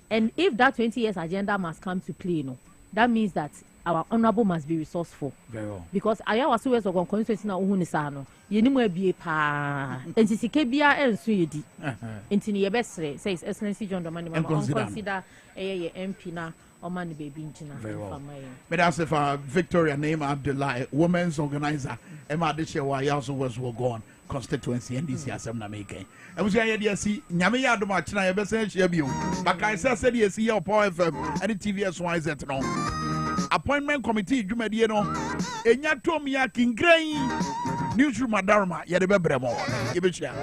And if that 20 years agenda must come to play, that means that our honorable must be resourceful. Very well. Because I was always going to constitute now Unisano. You know, be pa and Sisibia and Swedi. Into your best says Excellency John Dramani consider a MP now. Oman baby very well. But as if Victoria Neema Abdullahi, women's organizer, Emma Deshewa, also was gone constituency NDC Assembly making. I was going to see Nyamia Domachina, I best say you. But I said, yes, here, Power FM, and TVS YZ. No appointment committee, you may know, and Yatomia King Gray, newsroom Madarma, Yadabremo. Give it share.